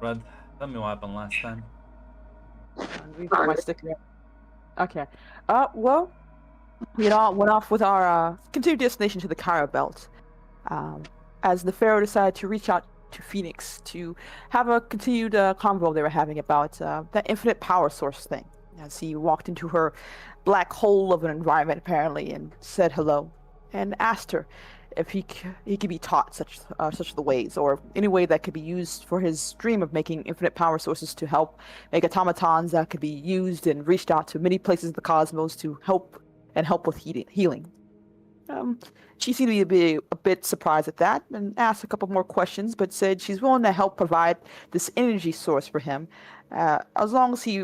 Red, tell me what happened last time. Leave my sticker. Okay. Well, we went off with our continued destination to the Cairo Belt. Um, as the Pharaoh decided to reach out to Phoenix to have a continued convo they were having about that infinite power source thing. As he walked into her black hole of an environment, apparently, and said hello, and asked her if he could be taught such the ways, or any way that could be used for his dream of making infinite power sources to help make automatons that could be used and reached out to many places in the cosmos to help with healing. Um, she seemed to be a bit surprised at that and asked a couple more questions, but said she's willing to help provide this energy source for him, as long as he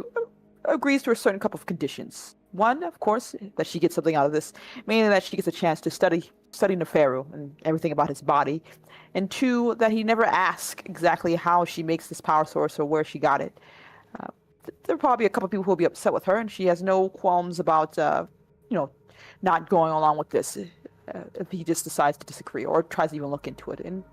agrees to a certain couple of conditions. One, of course, that she gets something out of this, meaning that she gets a chance to study Neferu and everything about his body, and two, that he never asks exactly how she makes this power source or where she got it. Uh, there are probably a couple of people who will be upset with her, and she has no qualms about, not going along with this if he just decides to disagree or tries to even look into it. And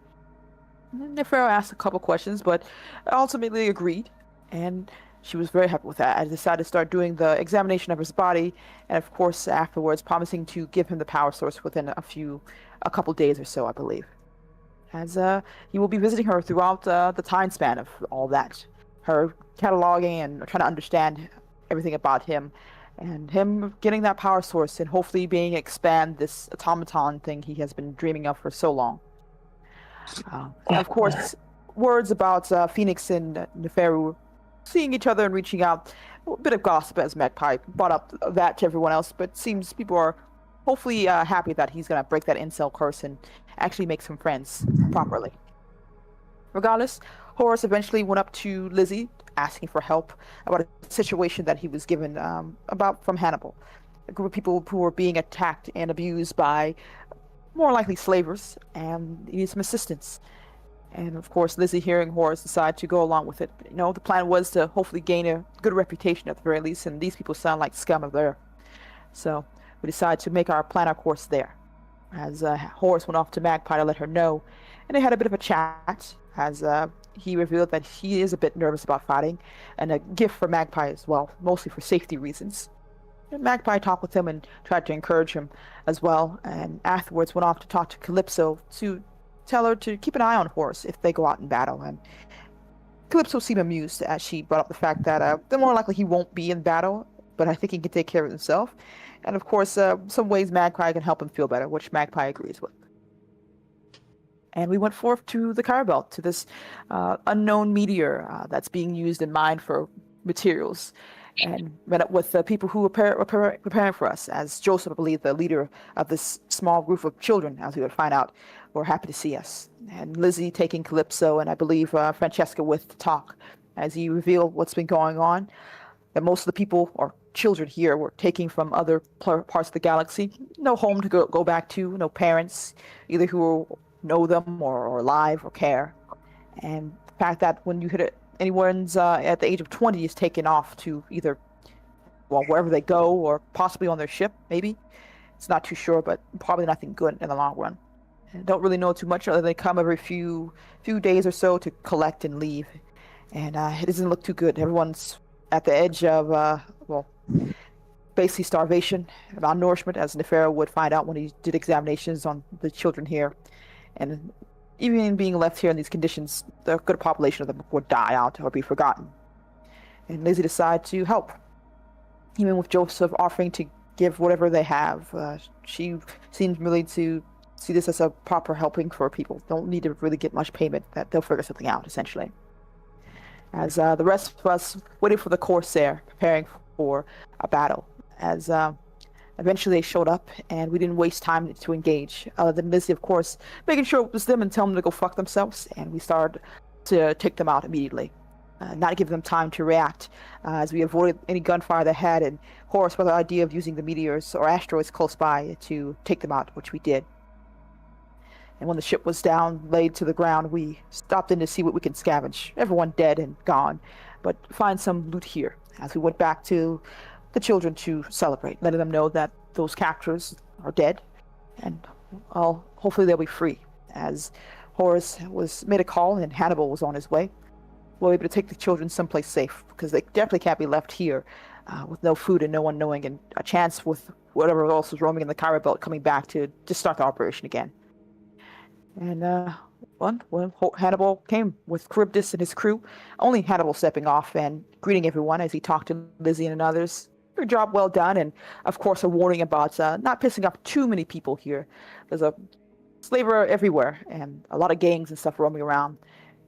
Neferu asked a couple questions, but ultimately agreed, and she was very happy with that. I decided to start doing the examination of his body, and of course, afterwards, promising to give him the power source within a couple days or so, I believe. As he will be visiting her throughout the time span of all that, her cataloging and trying to understand everything about him, and him getting that power source and hopefully being expand this automaton thing he has been dreaming of for so long. And of course, words about Phoenix and Neferu seeing each other and reaching out. A bit of gossip as Magpie brought up that to everyone else, but seems people are hopefully happy that he's going to break that incel curse and actually make some friends properly. Regardless, Horace eventually went up to Lizzie asking for help about a situation that he was given about from Hannibal. A group of people who were being attacked and abused by more likely slavers, and he needed some assistance. And of course, Lizzie, hearing Horace, decided to go along with it. The plan was to hopefully gain a good reputation at the very least, and these people sound like scum of there. So we decided to make our course there. As Horace went off to Magpie to let her know, and they had a bit of a chat, as he revealed that he is a bit nervous about fighting, and a gift for Magpie as well, mostly for safety reasons. And Magpie talked with him and tried to encourage him as well, and afterwards went off to talk to Calypso to tell her to keep an eye on Horace if they go out in battle. And Calypso seemed amused as she brought up the fact that the more likely he won't be in battle, but I think he can take care of himself. And of course, some ways Magpie can help him feel better, which Magpie agrees with. And we went forth to the Cairo Belt, to this unknown meteor that's being used in mine for materials, and met up with the people who were preparing for us, as Joseph, I believe, the leader of this small group of children, as we would find out, were happy to see us. And Lizzie taking Calypso, and I believe Francesca with to talk, as he revealed what's been going on, that most of the people, or children here, were taken from other parts of the galaxy. No home to go back to, no parents, either who know them or alive or care. And the fact that when you hit it, anyone's at the age of 20 is taken off to either, well, wherever they go, or possibly on their ship, maybe. It's not too sure, but probably nothing good in the long run. And don't really know too much, other than they come every few days or so to collect and leave. And it doesn't look too good. Everyone's at the edge of, basically starvation, malnourishment, as Neferu would find out when he did examinations on the children here. And even being left here in these conditions, the good population of them would die out or be forgotten. And Lizzie decided to help. Even with Joseph offering to give whatever they have, she seems really to see this as a proper helping for people. Don't need to really get much payment, that they'll figure something out, essentially. As the rest of us waited for the Corsair, preparing for a battle. As eventually they showed up, and we didn't waste time to engage. Other than Lizzie, of course, making sure it was them and tell them to go fuck themselves, and we started to take them out immediately. Not give them time to react, as we avoided any gunfire they had, and Horace with the idea of using the meteors or asteroids close by to take them out, which we did. And when the ship was down, laid to the ground, we stopped in to see what we can scavenge. Everyone dead and gone, but find some loot here, as we went back to the children to celebrate, letting them know that those captors are dead, and hopefully they'll be free, as Horace made a call and Hannibal was on his way. we'll be able to take the children someplace safe because they definitely can't be left here with no food and no one knowing, and a chance with whatever else is roaming in the Kyra belt coming back to just start the operation again. And Hannibal came with Charybdis and his crew, only Hannibal stepping off and greeting everyone as he talked to Lizzie and others. Your job well done, and of course a warning about not pissing off too many people here. There's a slaver everywhere and a lot of gangs and stuff roaming around.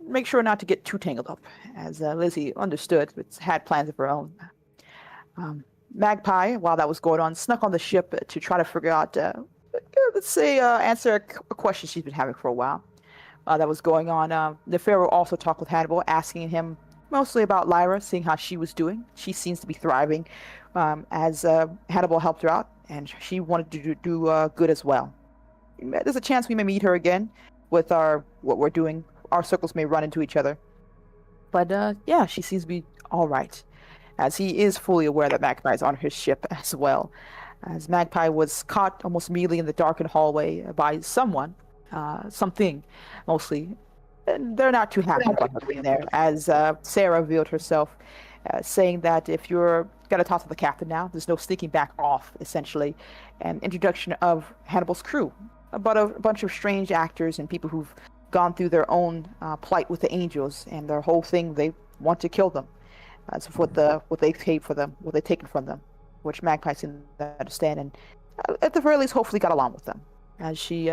Make sure not to get too tangled up, as Lizzie understood, but had plans of her own. Magpie, while that was going on, snuck on the ship to try to figure out, let's say, answer a question she's been having for a while. That was going on. Nefero also talked with Hannibal, asking him mostly about Lyra, seeing how she was doing. She seems to be thriving, as Hannibal helped her out, and she wanted to do good as well. There's a chance we may meet her again with what we're doing. Our circles may run into each other. But yeah, she seems to be all right, as he is fully aware that Magpie is on his ship as well. As Magpie was caught almost immediately in the darkened hallway by something, mostly. And they're not too happy about her being there, as Sarah revealed herself, saying that if you're going to talk to the captain now, there's no sneaking back off, essentially. An introduction of Hannibal's crew, about a bunch of strange actors and people who've gone through their own plight with the angels, and their whole thing, they want to kill them. That's what they've paid for them, what they've taken from them, which Magpie seemed to understand, and at the very least, hopefully got along with them. As she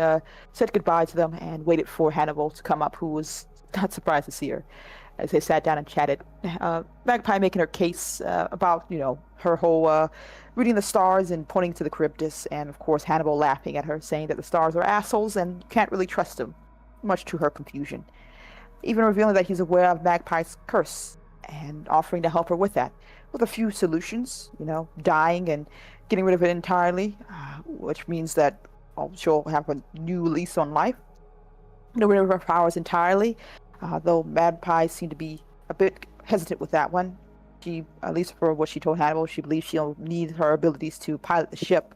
said goodbye to them and waited for Hannibal to come up, who was not surprised to see her, as they sat down and chatted. Magpie making her case about, her whole reading the stars and pointing to the Charybdis, and of course Hannibal laughing at her, saying that the stars are assholes and you can't really trust them, much to her confusion. Even revealing that he's aware of Magpie's curse and offering to help her with that, with a few solutions, dying and getting rid of it entirely, which means that she'll have a new lease on life. Get rid of her powers entirely, though Magpie seemed to be a bit hesitant with that one. She, at least for what she told Hannibal, she believes she'll need her abilities to pilot the ship.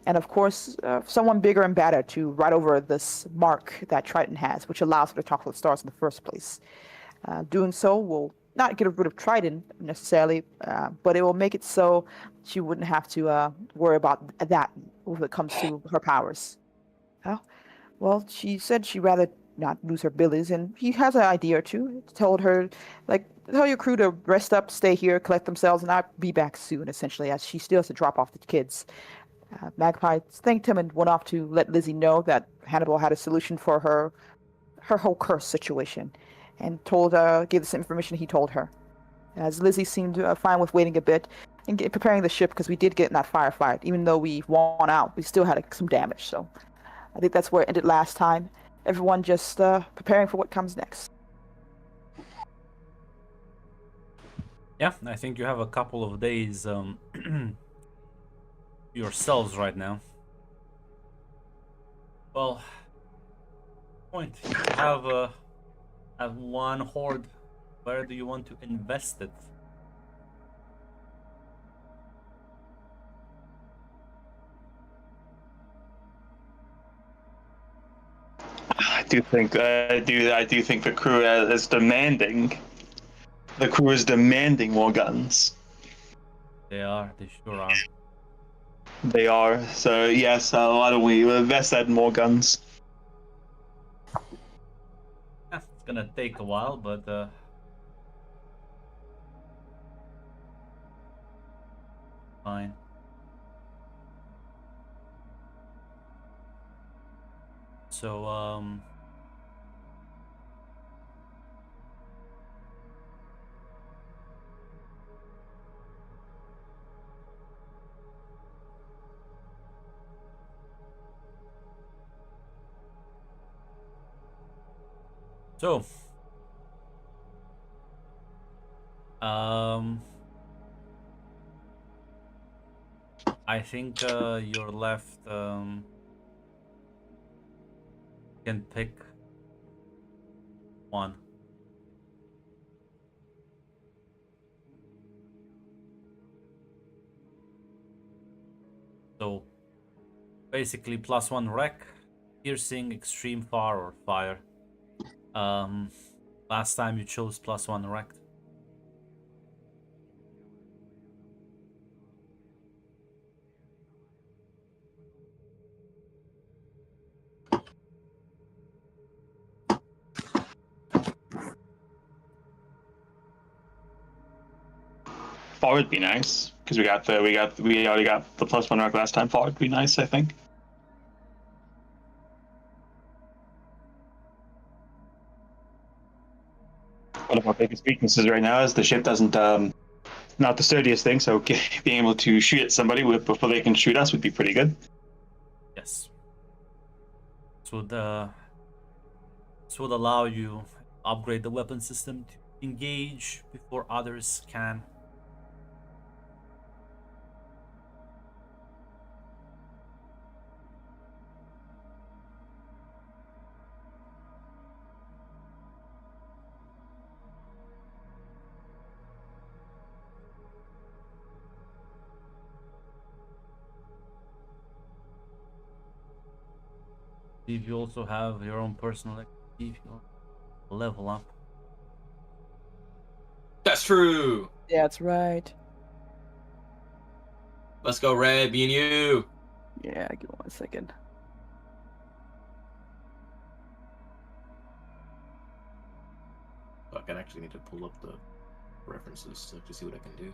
And of course, someone bigger and better to ride over this mark that Triton has, which allows her to talk to the stars in the first place. Doing so will not get rid of Triton necessarily, but it will make it so she wouldn't have to worry about that when it comes to her powers. Well, she said she'd rather not lose her abilities, and he has an idea or two. Told her, tell your crew to rest up, stay here, collect themselves, and I'll be back soon, essentially, as she still has to drop off the kids. Magpie thanked him and went off to let Lizzie know that Hannibal had a solution for her whole curse situation, and gave the same information he told her. As Lizzie seemed fine with waiting a bit and preparing the ship, because we did get in that firefight. Even though we won out, we still had some damage, so I think that's where it ended last time. Everyone just preparing for what comes next. Yeah, I think you have a couple of days yourselves right now. Well, point. You have one horde. Where do you want to invest it? I do think the crew is demanding. The crew is demanding more guns. They sure are. They are. So yes, why don't we invest that in more guns? Yeah, it's gonna take a while, but fine. So I think you're left. Can pick one. So basically +1 wreck, piercing, extreme far or fire. Last time you chose +1 rect. Far would be nice because we already got the +1 rec last time. Far would be nice, I think. One of our biggest weaknesses right now is the ship doesn't not the sturdiest thing. So being able to shoot at somebody before they can shoot us would be pretty good. Yes. This would allow you upgrade the weapon system to engage before others can. If you also have your own personal XP if you want to level up. That's true. That's right. Let's go, Red. Me and you. Yeah, give me 1 second. Fuck, I actually need to pull up the references to see what I can do.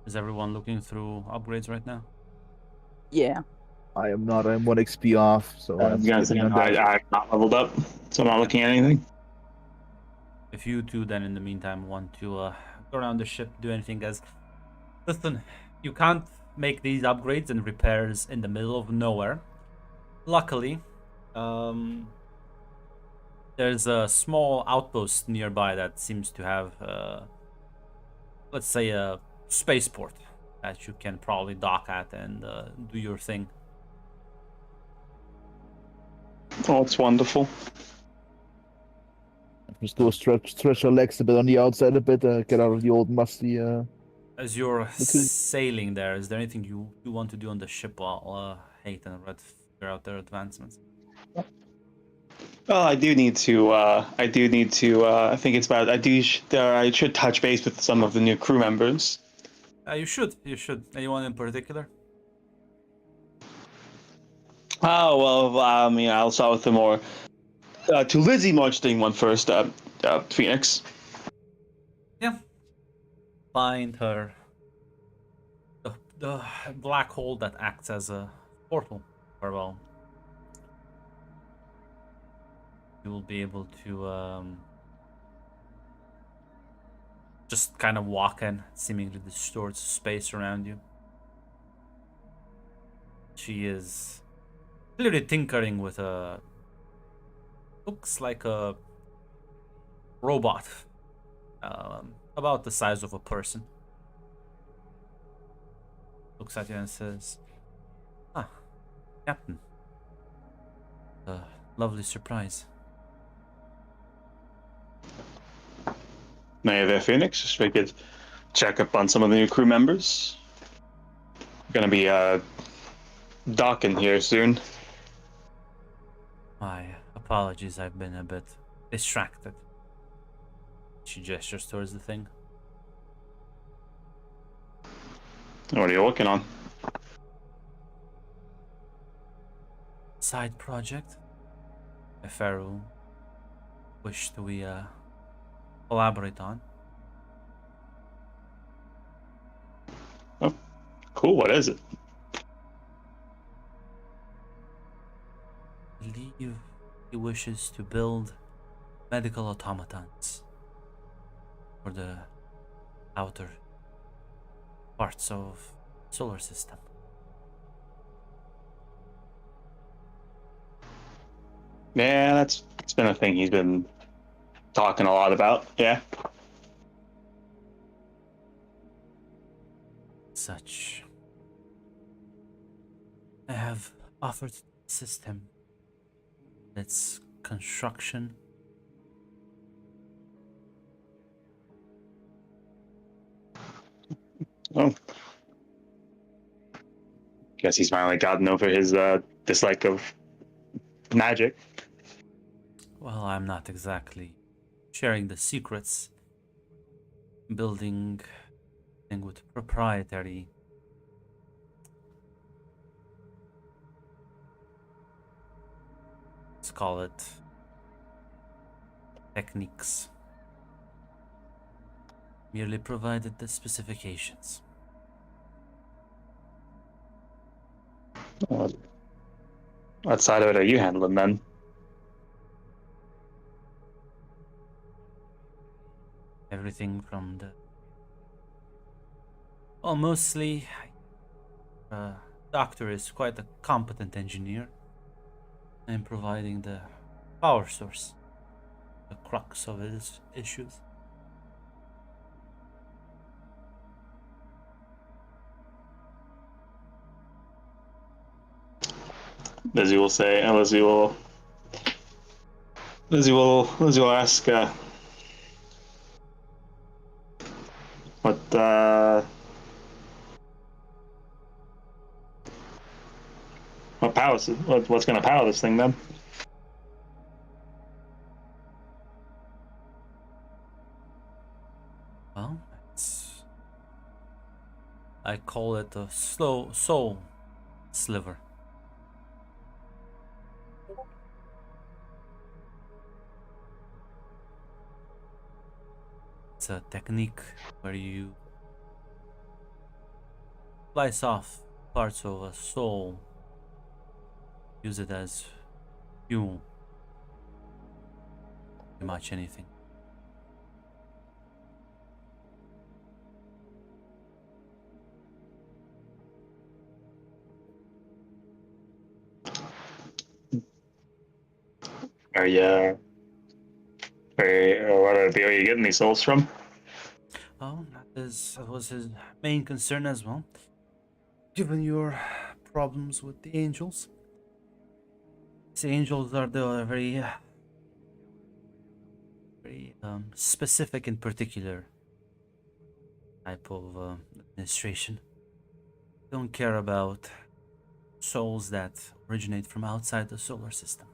Is everyone looking through upgrades right now? Yeah. I am not. I'm 1 XP off, so I'm gonna say skipping on that. I'm not leveled up, so I'm not looking at anything. If you two then in the meantime want to go around the ship, do anything, as listen, you can't make these upgrades and repairs in the middle of nowhere. Luckily, there's a small outpost nearby that seems to have let's say a spaceport that you can probably dock at and do your thing. Oh, it's wonderful. Just go stretch our legs a bit on the outside a bit, get out of the old musty. As you're sailing there, is there anything you want to do on the ship while Hate and Red figure out their advancements? Well, I do need to. I think it's about. I should touch base with some of the new crew members. You should. Anyone in particular? Oh well, I'll start with the more to Lizzie Marching one first. Phoenix. Yeah. Find her. The black hole that acts as a portal. Or well, you will be able to just kind of walking, seemingly distorts space around you. She is clearly tinkering with a looks like a robot, about the size of a person. Looks at you and says, "Ah, Captain, a lovely surprise." May there, Phoenix. Just we could check up on some of the new crew members. Gonna be docking here soon. My apologies, I've been a bit distracted. She gestures towards the thing. What are you working on? Side project. Eferu wished we collaborate on. Cool. What is it? I believe he wishes to build medical automatons for the outer parts of solar system. Yeah, it's been a thing he's been talking a lot about. Yeah. Such. I have offered to assist him. Its construction. Oh. Guess he's finally gotten over his dislike of magic. Well, I'm not exactly sharing the secrets. Building thing with proprietary. Let's call it techniques. Merely provided the specifications. What side of it are you handling then? Everything from the. Well, mostly. Doctor is quite a competent engineer. I'm providing the power source, the crux of his issues. Lizzie will say, Lizzie will ask, what powers, what's going to power this thing then? Well, I call it a slow soul sliver. It's a technique where you slice off parts of a soul, use it as fuel. Pretty much anything. Are you, where are you getting these souls from? Well, that was his main concern as well. Given your problems with the angels, the angels are the very specific and particular type of administration. Don't care about souls that originate from outside the solar system.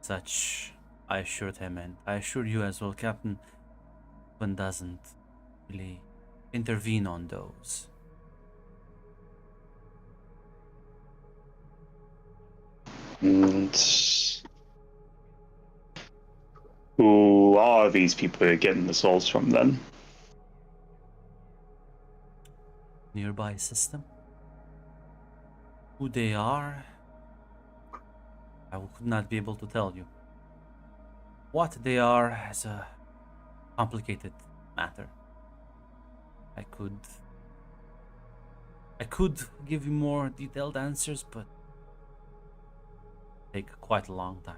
Such, I assured him, and I assure you as well, Captain. One doesn't really intervene on those. And who are these people you're getting the souls from then? Nearby system. Who they are, I would not be able to tell you. What they are is a complicated matter. I could give you more detailed answers, but take quite a long time.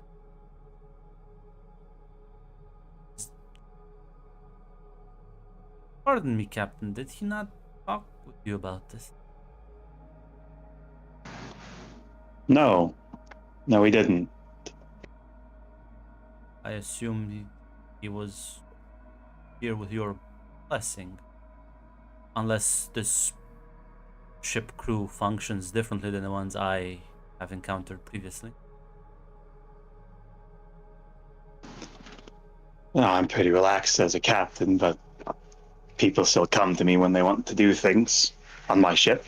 Pardon me, Captain, did he not talk with you about this? No. No, he didn't. I assume he was here with your blessing. Unless this ship crew functions differently than the ones I have encountered previously. No, I'm pretty relaxed as a captain, but people still come to me when they want to do things on my ship.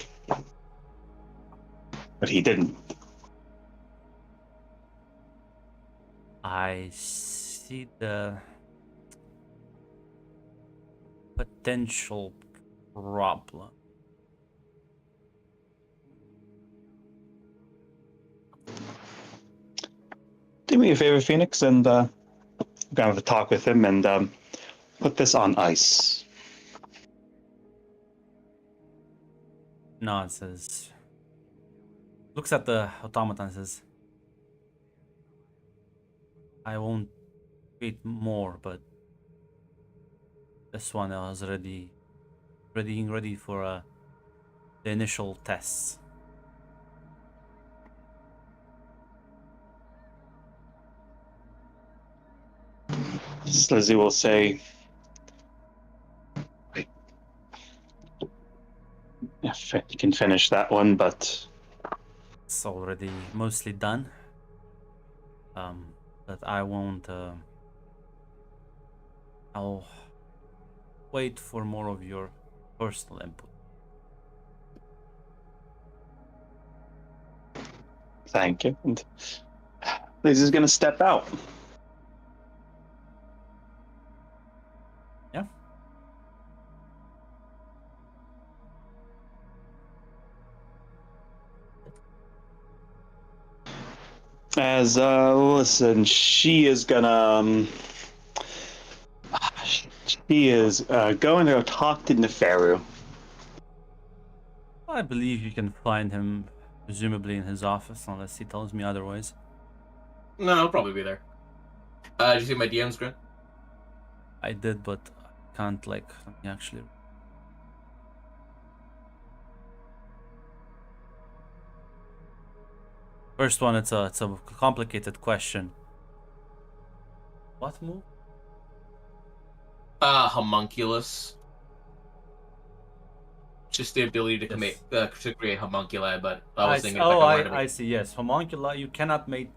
But he didn't. I see the potential problem. Do me a favor, Phoenix, and I'm gonna have a talk with him and put this on ice. Nods, says, looks at the automaton and says, I won't create more, but this one I was ready for the initial tests. Slizzy will say, you can finish that one, but It's already mostly done. But I won't. I'll wait for more of your personal input. thank you. And Liz is gonna step out. Yeah. As listen, she is gonna she is going to talk to Neferu. I believe you can find him, presumably in his office, unless he tells me otherwise. No, I'll probably be there. Did you see my DMs, Grant? I did, but I can't let me actually. First one, it's a complicated question. What move? Homunculus. Just the ability to Yes. to create homunculi, but I I was see, thinking if I wanted to I see. Yes, homunculi. You cannot make.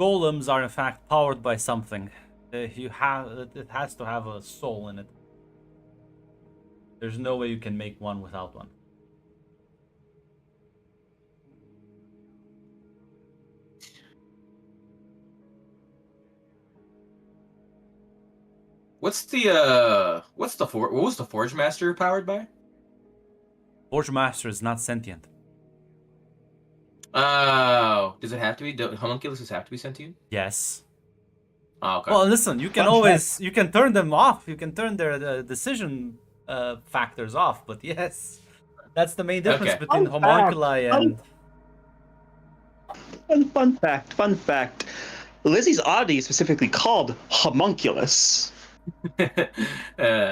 Golems are in fact powered by something. It has to have a soul in it. There's no way you can make one without one. what was the Forge Master powered by? Forge Master is not sentient. Oh, does it have to be? Do homunculuses have to be sentient? Yes. Oh, okay. Well, listen. You can Fun always you can turn them off. You can turn their decision factors off. But yes, that's the main difference Okay. between Fun homunculi fact. and. Fun fact. Lizzie's oddity is specifically called homunculus. Then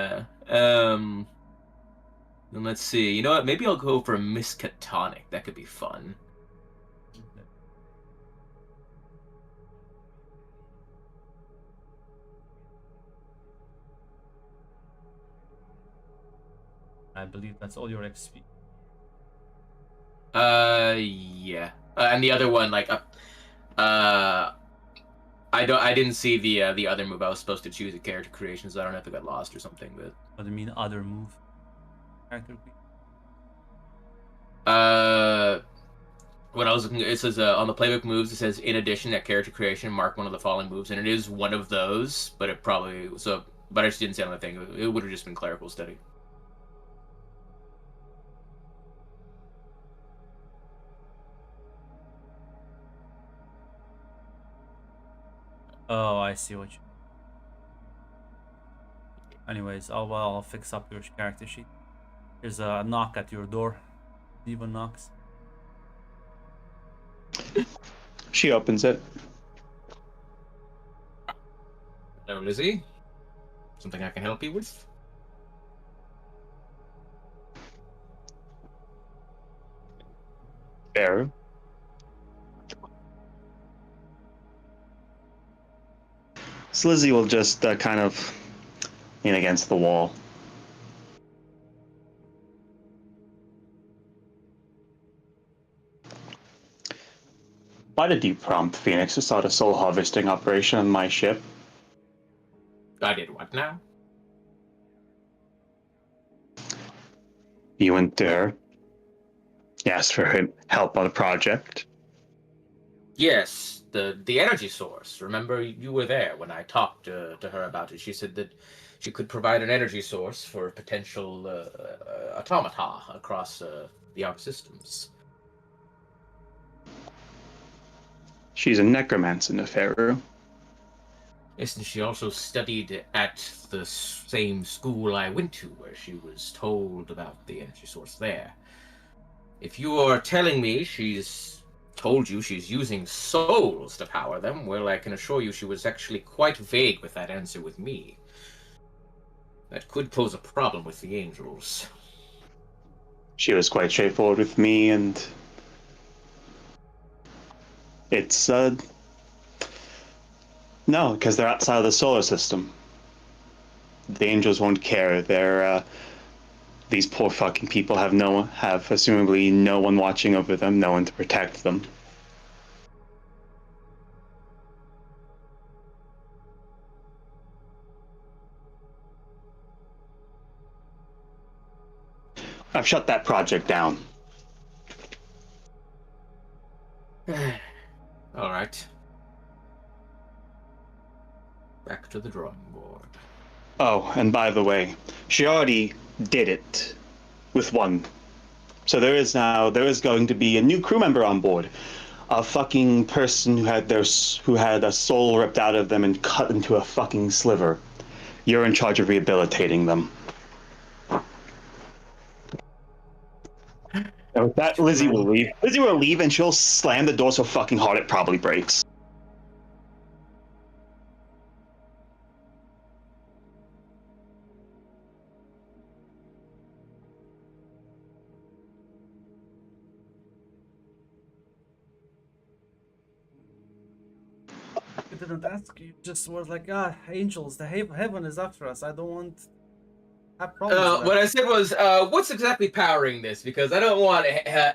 let's see. You know what? Maybe I'll go for Miskatonic. That could be fun. I believe that's all your XP. Yeah. And the other one, like, I didn't see the other move. I was supposed to choose a character creation, so I don't know if it got lost or something. But What do you mean other move? Character creation? when I was looking, it says on the playbook moves, it says in addition at character creation, mark one of the following moves, and it is one of those. But it probably but I just didn't say on the thing. It would have just been clerical study. Oh, I see what you. Anyways, I'll fix up your character sheet. There's a knock at your door. Diva knocks. She opens it. Hello, Lizzie. Something I can help you with? Fair. So Lizzie will just kind of lean against the wall. Why did you prompt Phoenix to start a soul harvesting operation on my ship? I did what now? You went there. You asked for help on the project. Yes, the energy source. Remember, you were there when I talked to her about it. She said that she could provide an energy source for potential automata across the arc systems. She's a necromancer, Neferu. Yes, and she also studied at the same school I went to, where she was told about the energy source there. If you are telling me she's told you she's using souls to power them, well, I can assure you she was actually quite vague with that answer with me. That could pose a problem with the angels. She was quite straightforward with me, and it's no, because they're outside of the solar system. The angels won't care. They're these poor fucking people have assumably no one watching over them, no one to protect them. I've shut that project down. All right. Back to the drawing board. Oh, and by the way, she already did it with one. So there is going to be a new crew member on board. A fucking person who had a soul ripped out of them and cut into a fucking sliver. You're in charge of rehabilitating them. And with that, Lizzie will leave. Lizzie will leave and she'll slam the door so fucking hard it probably breaks. I didn't ask you. Just was like, angels, the heaven is after us. I don't want to have problems with What that. I said was, what's exactly powering this? Because I don't want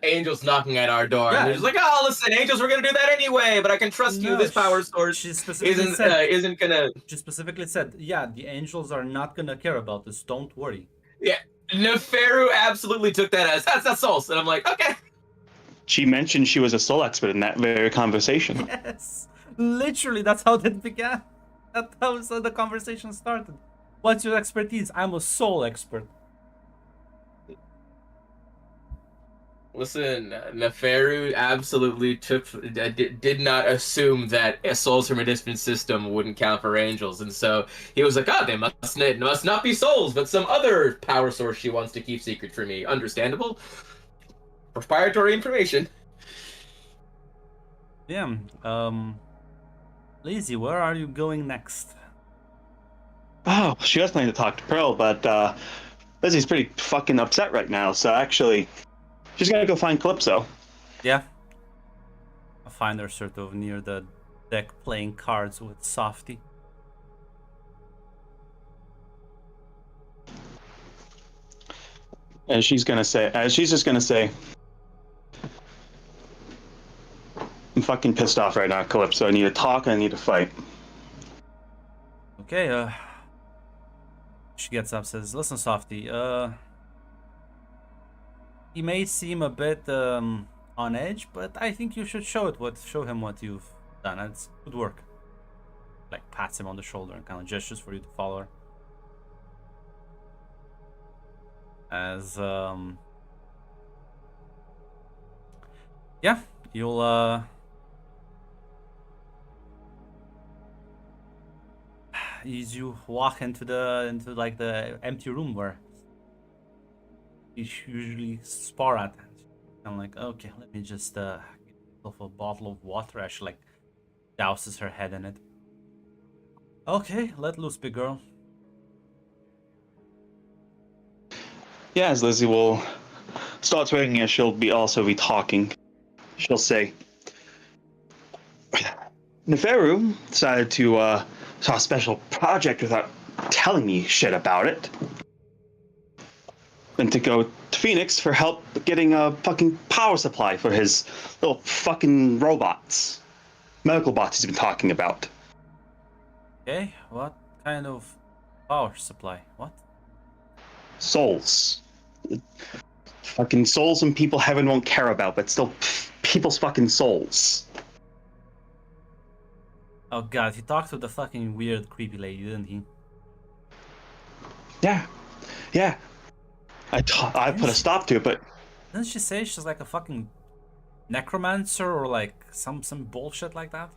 angels knocking at our door. Yeah, And they're just like, oh, listen, angels were gonna do that anyway, but I can trust you. No, This power source she specifically said. isn't gonna. She specifically said, yeah, the angels are not gonna care about this. Don't worry. Yeah, Neferu absolutely took that as that's souls, and I'm like, okay. She mentioned she was a soul expert in that very conversation. Yes, literally, that's how that began. That's how the conversation started. What's your expertise? I'm a soul expert. Listen, Neferu absolutely did not assume that souls from a different system wouldn't count for angels, and so he was like, "Oh, they must not be souls, but some other power source she wants to keep secret from me." Understandable. Proprietary information. Yeah. Lizzie, where are you going next? Oh, she was planning to talk to Pearl, but Lizzie's pretty fucking upset right now, so actually, she's gonna go find Calypso. Yeah. I find her sort of near the deck playing cards with Softy. And she's just gonna say, I'm fucking pissed off right now, Calypso. I need to talk and I need to fight. Okay, she gets up, says, listen, Softy, he may seem a bit, on edge, but I think you should show him what you've done. It's good work. Like, pats him on the shoulder and kind of gestures for you to follow her. As, yeah, you'll, as you walk into the empty room where you usually spar at. I'm like, okay, let me just get myself a bottle of water. She like douses her head in it. Okay, let loose, big girl. Yeah, as Lizzie will start speaking, as she'll also be talking. She'll say, Neferu decided to start a special project without telling me shit about it. Then to go to Phoenix for help getting a fucking power supply for his little fucking robots. Medical bots he's been talking about. Okay, what kind of power supply? What? Souls. Fucking souls and people heaven won't care about, but still people's fucking souls. Oh god, he talked to the fucking weird, creepy lady, didn't he? Yeah. I put a stop to it, but Didn't she say she's like a fucking necromancer or like some bullshit like that?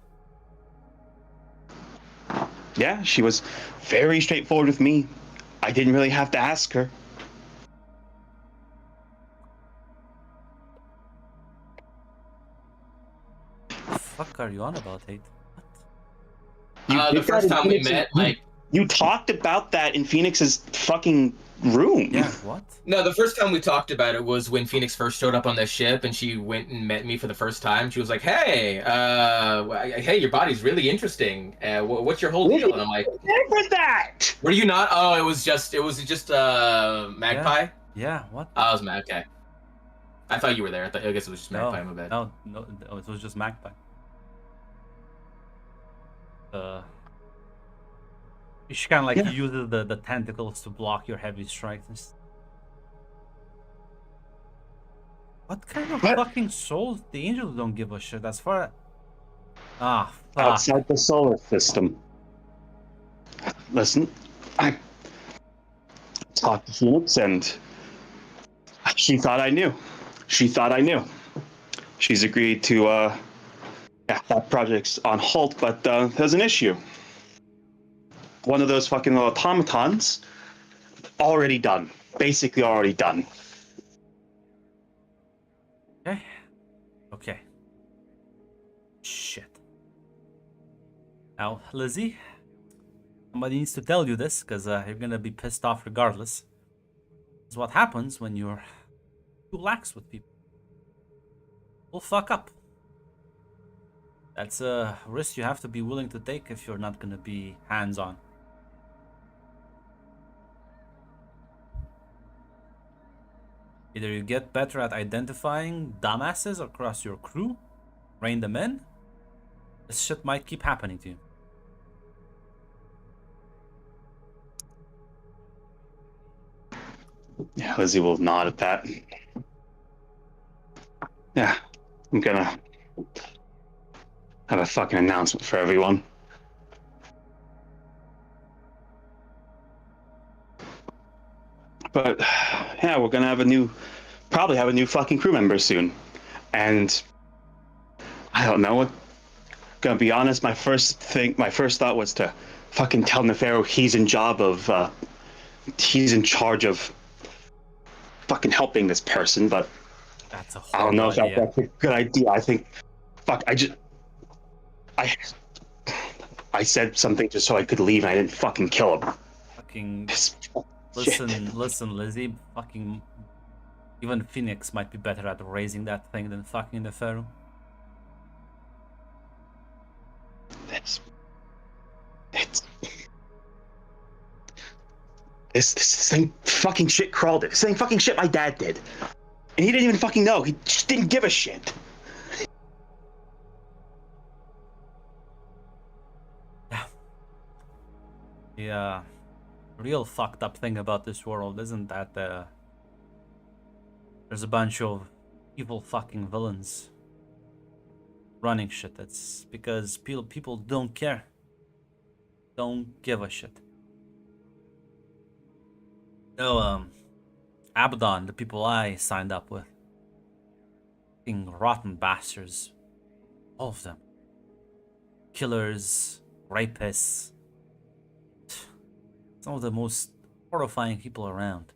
yeah, she was very straightforward with me. I didn't really have to ask her. Fuck are you on about, Tate? What? You The did first that in time we Phoenix's- met, like, You talked about that in Phoenix's fucking room. Yeah, what? no, the first time we talked about it was when Phoenix first showed up on the ship, and she went and met me for the first time. She was like, "Hey, hey, your body's really interesting. What's your whole deal?" And I'm like, What was that? "Were you not? Oh, it was just Magpie. Yeah, what? Oh, it was Okay. I thought you were there. I guess it was just No, Magpie. My bad. no, it was just Magpie. She kind of like Yeah. uses the tentacles to block your heavy strikes. What kind of What? fucking souls? The angels don't give a shit. As far fuck. Outside the solar system. Listen, I talked to Phoenix and she thought I knew. She's agreed to, yeah, that project's on halt, but there's an issue. One of those fucking automatons, already done. Basically already done. Okay. Shit. Now, Lizzie, somebody needs to tell you this, because you're gonna be pissed off regardless. This is what happens when you're too lax with people. You'll fuck up. That's a risk you have to be willing to take if you're not gonna be hands-on. Either you get better at identifying dumbasses across your crew, rein them in. This shit might keep happening to you. Yeah, Lizzie will nod at that. Yeah, I'm gonna have a fucking announcement for everyone. But yeah, we're gonna probably have a new fucking crew member soon. And I don't know. Gonna be honest, my first thought was to fucking tell Neferu he's in charge of fucking helping this person, but That's a I don't know if horrible idea. that's a good idea. I think, fuck, I said something just so I could leave, and I didn't fucking kill him. Fucking Shit. listen, Lizzie. Fucking even Phoenix might be better at raising that thing than fucking the Pharaoh. This same fucking shit crawled it. Same fucking shit my dad did, and he didn't even fucking know. He just didn't give a shit. The real fucked up thing about this world isn't that there's a bunch of evil fucking villains running shit. It's because people don't care. Don't give a shit. No, Abaddon, the people I signed up with. Fucking rotten bastards. All of them. Killers, rapists, Some of the most horrifying people around.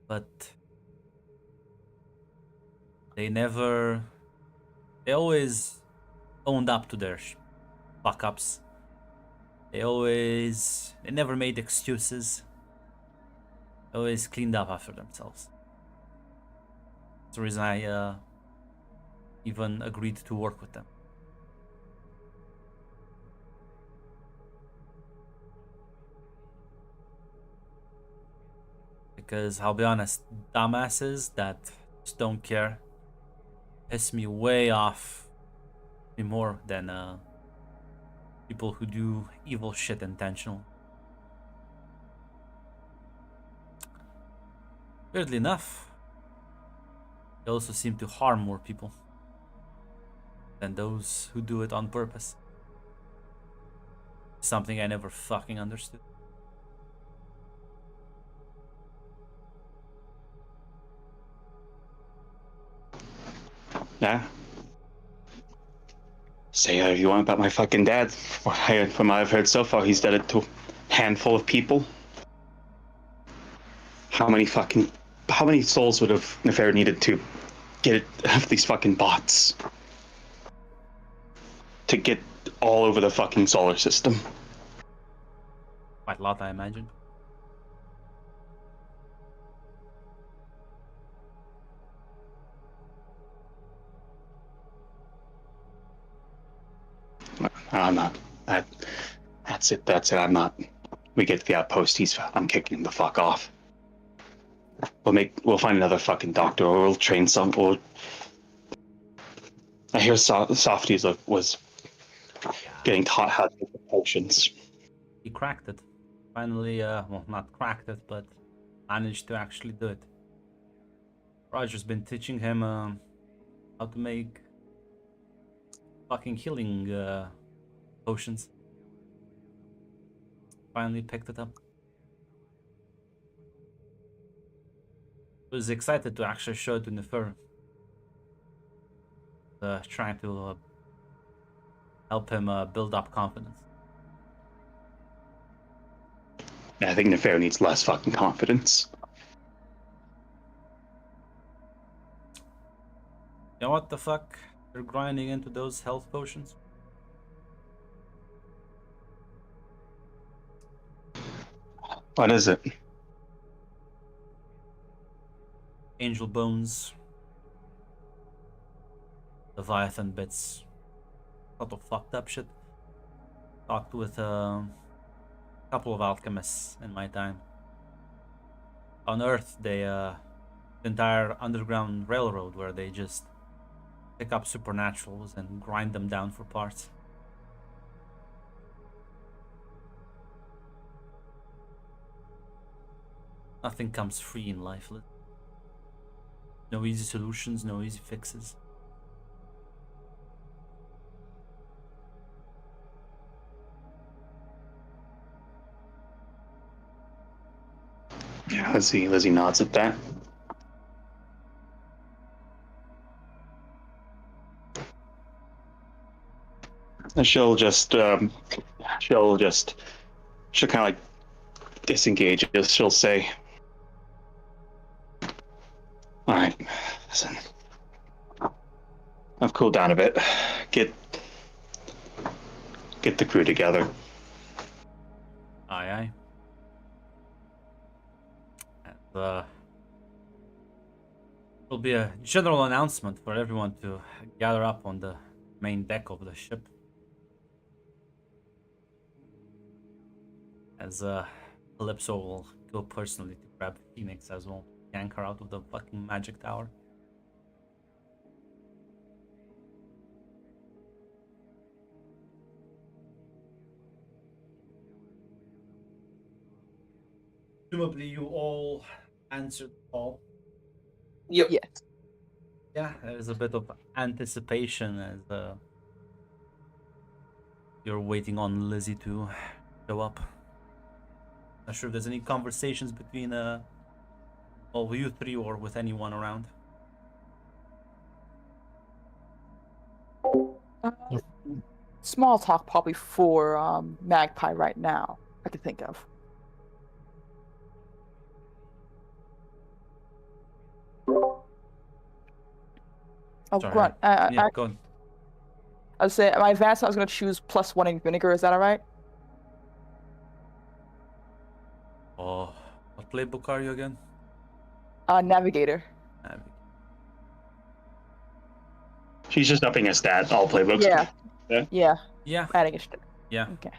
But they always owned up to their fuck ups. They never made excuses. They always cleaned up after themselves. That's the reason I even agreed to work with them. Because I'll be honest, dumbasses that just don't care piss me way off me more than people who do evil shit intentional. Weirdly enough, they also seem to harm more people than those who do it on purpose. Something I never fucking understood. Yeah. Say whatever you want about my fucking dad. From what I've heard so far, he's done it to a handful of people. How many souls would have Nefer needed to get these fucking bots to get all over the fucking solar system? Quite a lot, I imagine. I'm not. That's it. I'm not. We get to the outpost. I'm kicking him the fuck off. We'll find another fucking doctor, or we'll train some. Or I hear Softies was getting taught how to make the potions. He cracked it. Finally, well, not cracked it, but managed to actually do it. Roger's been teaching him how to make fucking healing potions. Finally picked it up. Was excited to actually show it to Nefer. Trying to help him build up confidence. I think Nefer needs less fucking confidence. You know what the fuck? They're grinding into those health potions. What is it? Angel bones. Leviathan bits. Lot of fucked up shit. Talked with a couple of alchemists in my time. On Earth, the entire underground railroad where they just pick up supernaturals and grind them down for parts. Nothing comes free in life. No easy solutions, no easy fixes. Yeah, Lizzie nods at that. And she'll kind of like disengage. She'll say, "All right, listen, I've cooled down a bit. Get the crew together." Aye, aye. And there'll be a general announcement for everyone to gather up on the main deck of the ship. As Calypso will go personally to grab Phoenix as well, yank her out of the fucking magic tower. Presumably you all answered the call. Yep. Yeah. Yeah, there's a bit of anticipation as you're waiting on Lizzie to show up. Not sure if there's any conversations between all you three or with anyone around. small talk probably for Magpie right now. I could think of. Oh, Sorry. Grunt. Yeah, go on. I was say my advance. I was gonna choose +1 in vinegar. Is that all right? Oh, what playbook are you again? Navigator. She's just upping a stat. All playbooks. Yeah. Yeah. Yeah. Adding a stat. Yeah. Okay.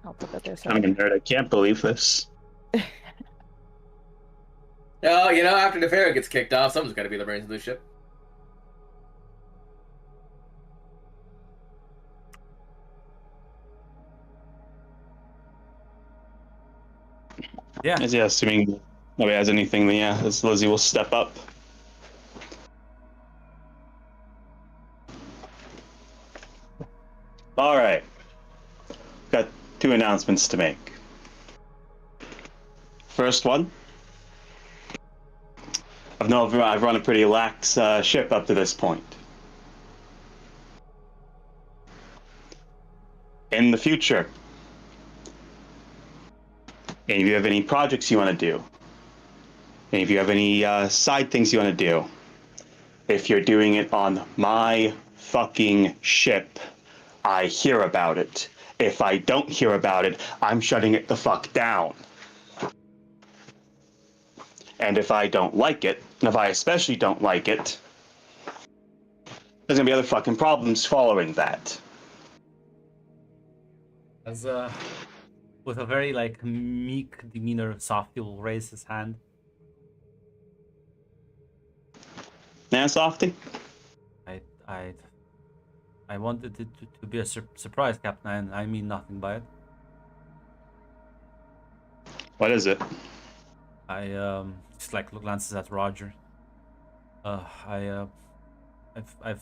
I'll put that there. I'm a nerd. I can't believe this. Oh, after the Pharaoh gets kicked off, someone's got to be the brains of the ship. Yeah. Yeah, assuming nobody has anything, then yeah, as Lizzie will step up. All right. Got 2 announcements to make. First one. I've run a pretty lax ship up to this point. In the future, and if you have any projects you want to do, and if you have any side things you want to do, if you're doing it on my fucking ship, I hear about it. If I don't hear about it, I'm shutting it the fuck down. And if I don't like it, and if I especially don't like it, there's gonna be other fucking problems following that. As with a very meek demeanor, Softy will raise his hand. Nah, Softy? I wanted it to be a surprise, Captain, and I mean nothing by it. What is it? I just glances at Roger. I've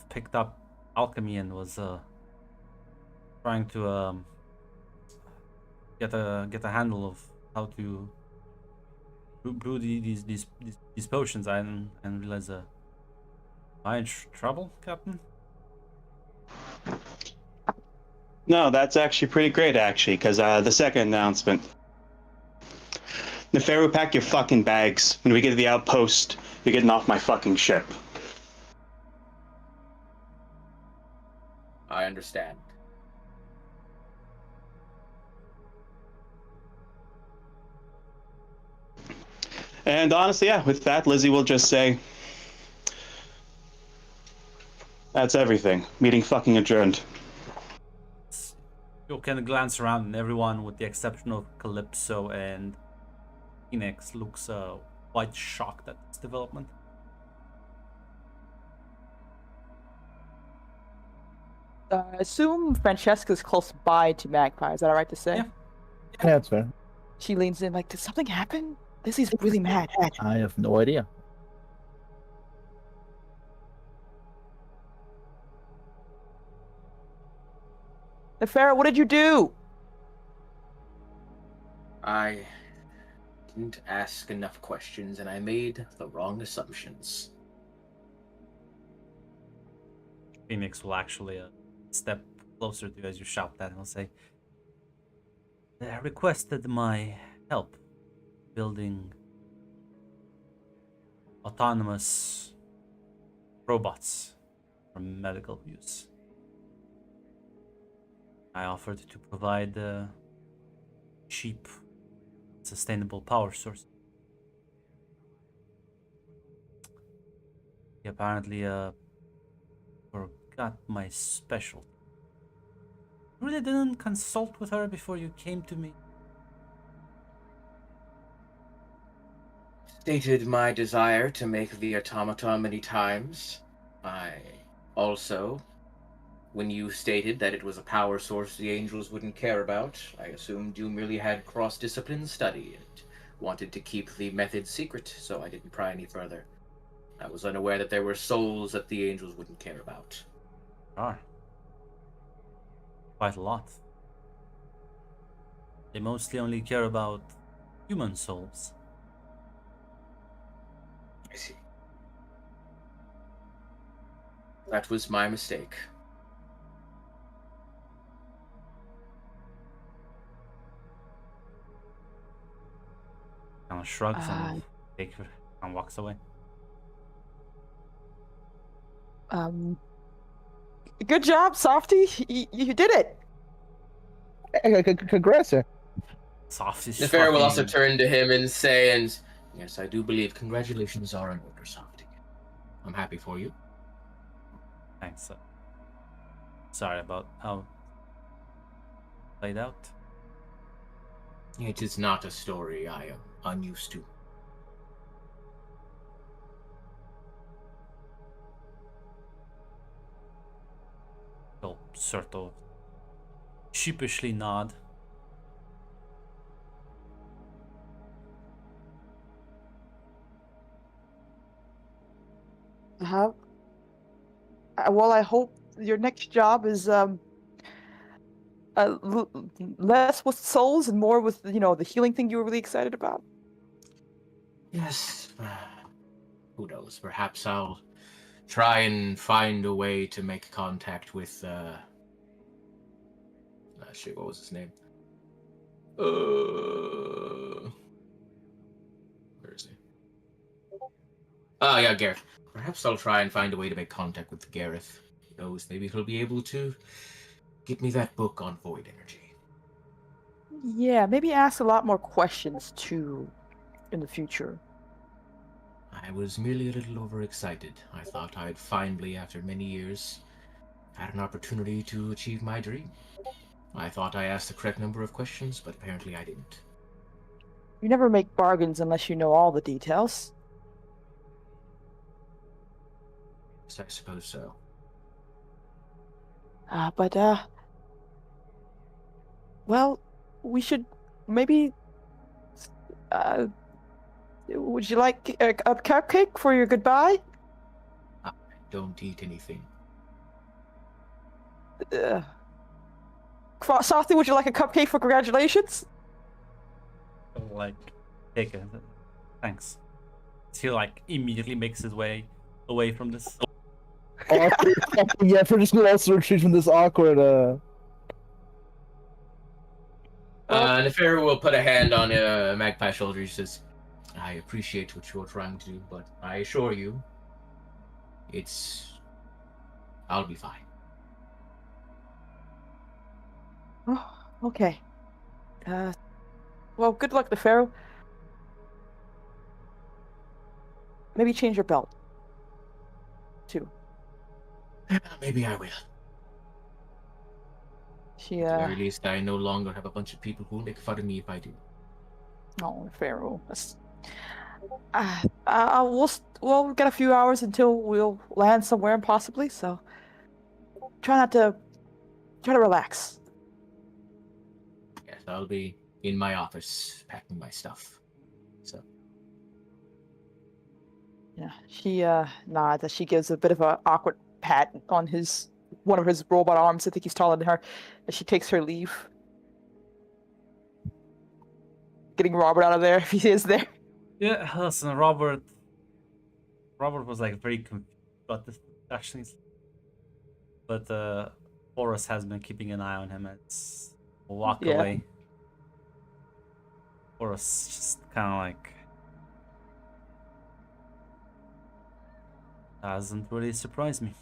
picked up alchemy and was trying to get a handle of how to brew these potions. And realize am I in trouble, Captain? No, that's actually pretty great, actually, because the second announcement. Neferu, pack your fucking bags. When we get to the outpost, you're getting off my fucking ship. I understand. And honestly, yeah, with that, Lizzie will just say, that's everything. Meeting fucking adjourned. You can glance around, and everyone, with the exception of Calypso and Phoenix, looks quite shocked at this development. Assume Francesca's close by to Magpie. Is that all right to say? Yeah. Yeah, that's fair. She leans in like, did something happen? Lizzie's really mad. I have no idea. Nefera, what did you do? I didn't ask enough questions, and I made the wrong assumptions. Phoenix will actually step closer to you as you shout that, and will say, "They requested my help building autonomous robots for medical use. I offered to provide cheap, sustainable power source. He apparently forgot my specialty. You really didn't consult with her before you came to me?" Stated my desire to make the automata many times. I also, when you stated that it was a power source the angels wouldn't care about, I assumed you merely had cross-discipline study and wanted to keep the method secret, so I didn't pry any further. I was unaware that there were souls that the angels wouldn't care about. Are. Quite a lot. They mostly only care about human souls. I see. That was my mistake. Kind of shrugs Uh, and walks away. Good job, Softy. You did it. Congrats, sir. Softy's The Pharaoh will also fucking- turn to him and say, "And yes, I do believe congratulations are in order, Softy. I'm happy for you." Thanks. Sorry about how played out. It is not a story I am unused to. He'll sort of sheepishly nod. Uh-huh. Well, I hope your next job is less with souls and more with the healing thing you were really excited about. Yes. Who knows? Perhaps I'll try and find a way to make contact with shit, what was his name? Where is he? Oh yeah, Gareth. Perhaps I'll try and find a way to make contact with Gareth. Who knows? Maybe he'll be able to get me that book on void energy. Yeah, maybe ask a lot more questions too in the future. I was merely a little overexcited. I thought I'd finally, after many years, had an opportunity to achieve my dream. I thought I asked the correct number of questions, but apparently I didn't. You never make bargains unless you know all the details. Yes, I suppose so. Well, we should maybe. Would you like a cupcake for your goodbye? I don't eat anything. Softy, would you like a cupcake for congratulations? Like, take it. Thanks. He like immediately makes his way away from this. Yeah, for just gonna also retreat from this awkward. And the Pharaoh will put a hand on Magpie's shoulder. He says, "I appreciate what you're trying to do, but I assure you, I'll be fine." Oh, okay. Well, good luck, the Pharaoh. Maybe change your belt. Too. Maybe I will. She, At the very least, I no longer have a bunch of people who will make fun of me if I do. Oh, the Pharaoh. We'll get a few hours until we'll land somewhere, possibly. So, try to relax. Yes, I'll be in my office packing my stuff. So, Yeah, she nods as she gives a bit of an awkward pat on one of his robot arms. I think he's taller than her, as she takes her leave. Getting Robert out of there if he is there. Yeah, listen, Robert was like very confused about this actually, but Boris has been keeping an eye on him. It's walk Yeah. away. Boris just kind of like doesn't really surprise me.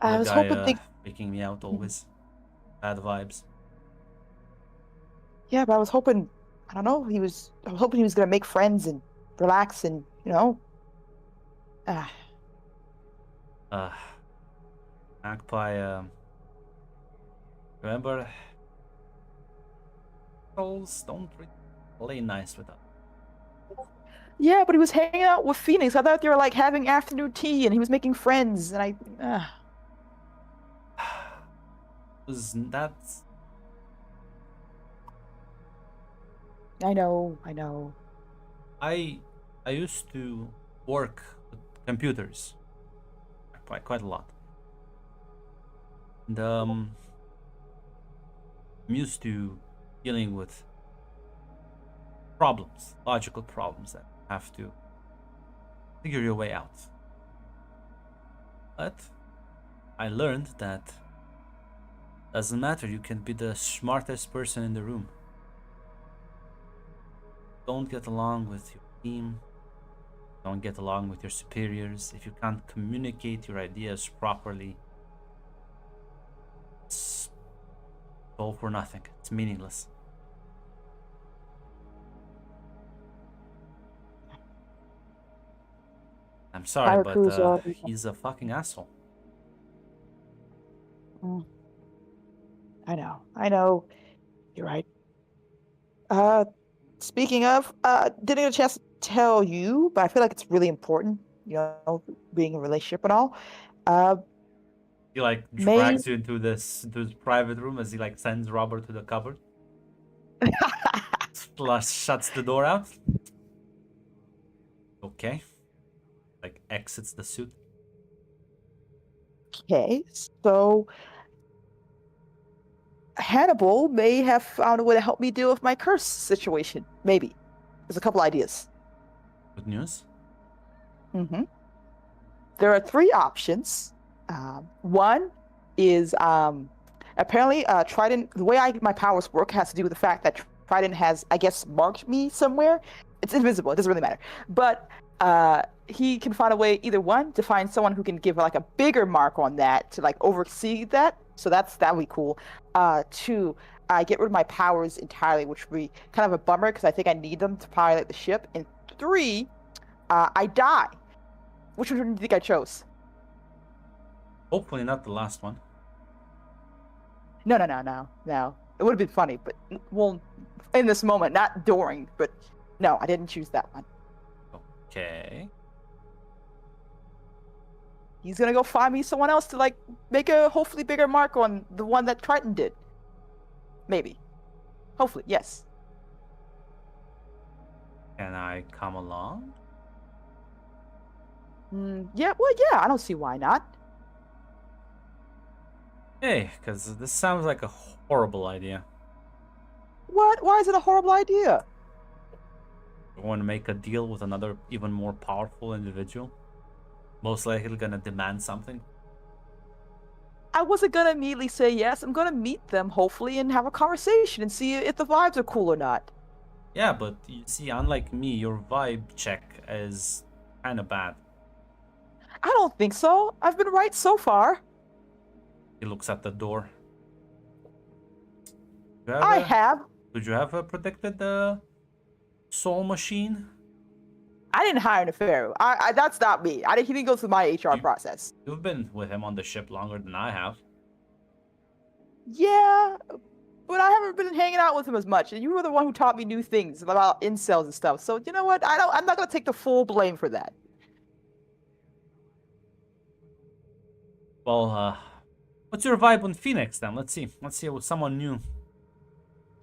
I The was guy, hoping they. freaking me out always. Bad vibes. Yeah, but I was hoping. I don't know. I was hoping he was gonna make friends and relax and Magpie. Remember, trolls don't really play nice with us. Yeah, but he was hanging out with Phoenix. I thought they were like having afternoon tea and he was making friends. And That's I know. I used to work with computers quite a lot. And I'm used to dealing with problems, logical problems that have to figure your way out. But I learned that doesn't matter, you can be the smartest person in the room. don't get along with your team, don't get along with your superiors, if you can't communicate your ideas properly, it's all for nothing. It's meaningless. I'm sorry, but Hayaku's he's a fucking asshole. I know. You're right. Speaking of, didn't get a chance to tell you, but I feel like it's really important, being in a relationship and all. He like May- drags you into his private room as he like sends Robert to the cupboard. Shuts the door out. Okay. Like exits the suit. Okay, so Hannibal may have found a way to help me deal with my curse situation. Maybe. There's a couple ideas. Good news. Mm-hmm. There are three options. One is apparently Trident. The way my powers work has to do with the fact that Trident has, I guess, marked me somewhere. It's invisible. It doesn't really matter. But he can find a way, either one, to find someone who can give like a bigger mark on that to like oversee that. So that'd be cool. Two, I get rid of my powers entirely, which would be kind of a bummer because I think I need them to pilot the ship. And three, I die. Which one do you think I chose? Hopefully not the last one. No. It would have been funny, but well, in this moment, not during. But no, I didn't choose that one. Okay. He's gonna go find me someone else to like make a hopefully bigger mark on the one that Triton did. Maybe. Hopefully, yes. Can I come along? Yeah, I don't see why not. Hey, because this sounds like a horrible idea. What? Why is it a horrible idea? You want to make a deal with another, even more powerful individual? Most likely gonna demand something. I wasn't gonna immediately say yes. I'm gonna meet them, hopefully, and have a conversation and see if the vibes are cool or not. Yeah, but you see, unlike me, your vibe check is kind of bad. I don't think so. I've been right so far. He looks at the door. I have. Did you have a protected soul machine? I didn't hire Nefero. I that's not me. He didn't go through my HR process. You've been with him on the ship longer than I have. Yeah, but I haven't been hanging out with him as much. And you were the one who taught me new things about incels and stuff. So you know what? I'm not gonna take the full blame for that. Well, what's your vibe on Phoenix then? Let's see with someone new.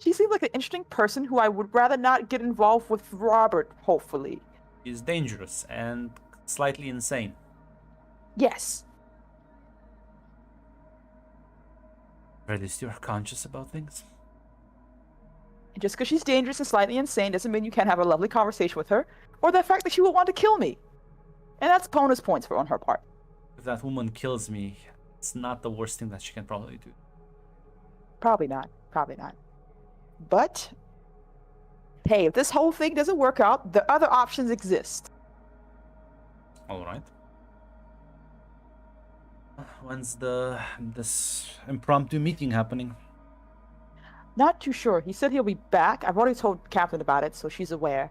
She seems like an interesting person who I would rather not get involved with Robert, hopefully. He's dangerous and slightly insane. Yes. Or at least you're conscious about things. And just because she's dangerous and slightly insane doesn't mean you can't have a lovely conversation with her, or the fact that she will want to kill me. And that's bonus points on her part. If that woman kills me, it's not the worst thing that she can probably do. Probably not. But, hey, if this whole thing doesn't work out, the other options exist. Alright. When's this impromptu meeting happening? Not too sure. He said he'll be back. I've already told Captain about it, so she's aware.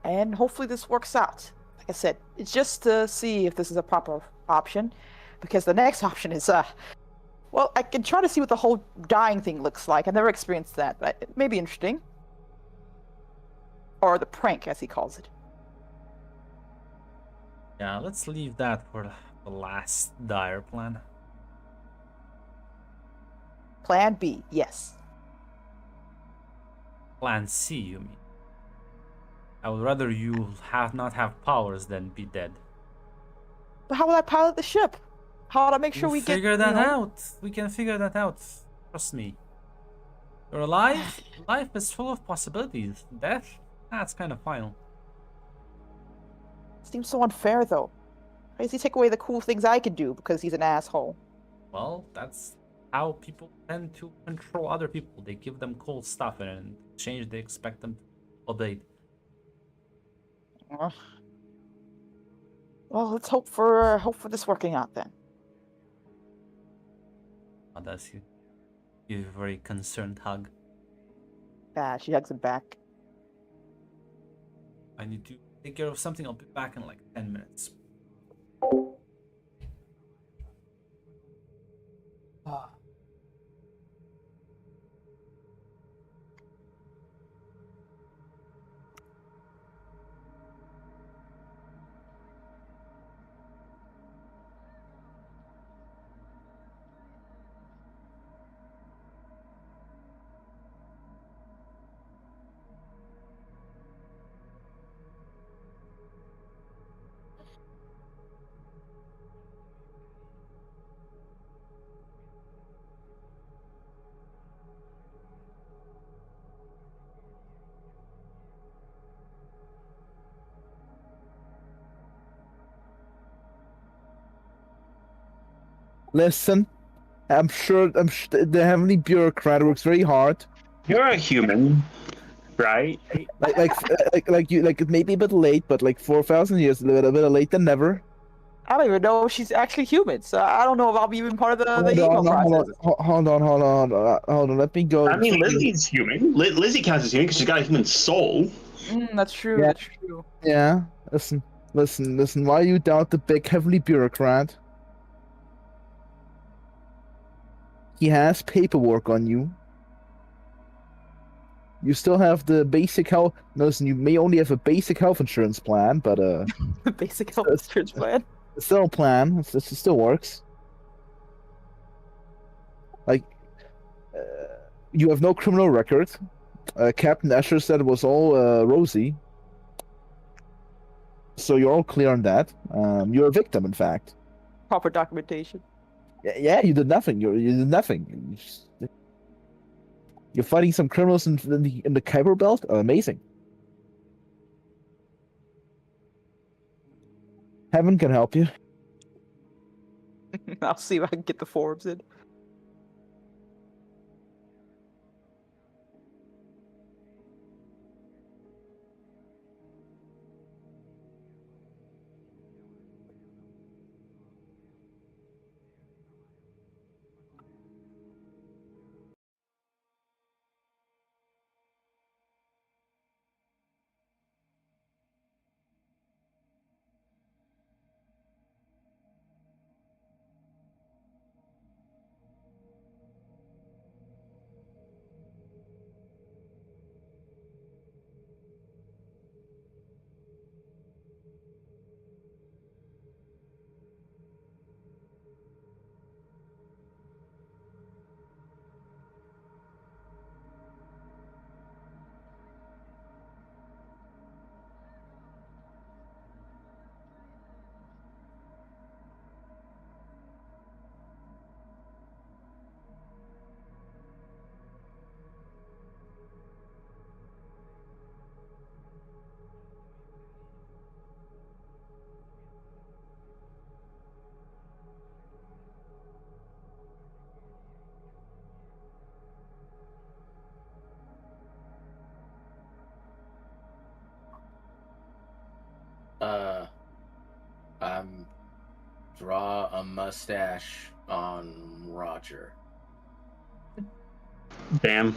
And hopefully this works out. Like I said, it's just to see if this is a proper option. Because the next option is, well, I can try to see what the whole dying thing looks like. I've never experienced that, but it may be interesting. Or the prank, as he calls it. Yeah, let's leave that for the last dire plan. Plan B, yes. Plan C, you mean? I would rather you not have powers than be dead. But how will I pilot the ship? How will I make sure We'll we get... figure that out. We can figure that out. Trust me. You're alive. Life is full of possibilities. Death? That's kind of final. Seems so unfair, though. Why does he take away the cool things I can do because he's an asshole? Well, that's how people tend to control other people. They give them cool stuff and in exchange they expect them to obey. Uh, Well, let's hope for this working out then. Oh, that's you. You a very concerned hug. She hugs him back. I need to take care of something. I'll be back in like 10 minutes. Ah. Listen, I'm sure the heavenly bureaucrat works very hard. You're a human, right? Like it may be a bit late, but like 4,000 years, a little bit late than never. I don't even know if she's actually human, so I don't know if I'll be even part of the ego process. Hold on. Let me go. I mean, Lizzie's human. Lizzie counts as human because she's got a human soul. That's true. Yeah. That's true. Yeah. Listen. Why you doubt the big heavenly bureaucrat? He has paperwork on you. You still have the basic health. Listen, you may only have a basic health insurance plan, but Basic health insurance plan. it's still a plan. It still works. Like, you have no criminal record. Captain Escher said it was all rosy. So you're all clear on that. You're a victim, in fact. Proper documentation. Yeah, you did nothing. You did nothing. You're fighting some criminals in the Kuiper Belt? Oh, amazing. Heaven can help you. I'll see if I can get the forms in. Draw a mustache on Roger. Damn.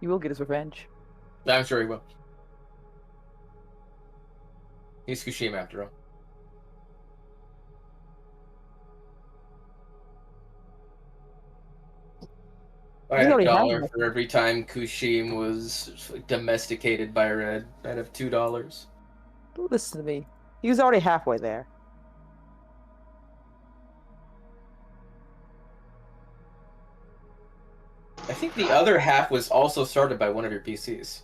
He will get his revenge. I'm sure he will. He's Kushima after all. I had a dollar for every time Kushim was domesticated by Red. I'd have $2. Listen to me. He was already halfway there. I think the other half was also started by one of your PCs.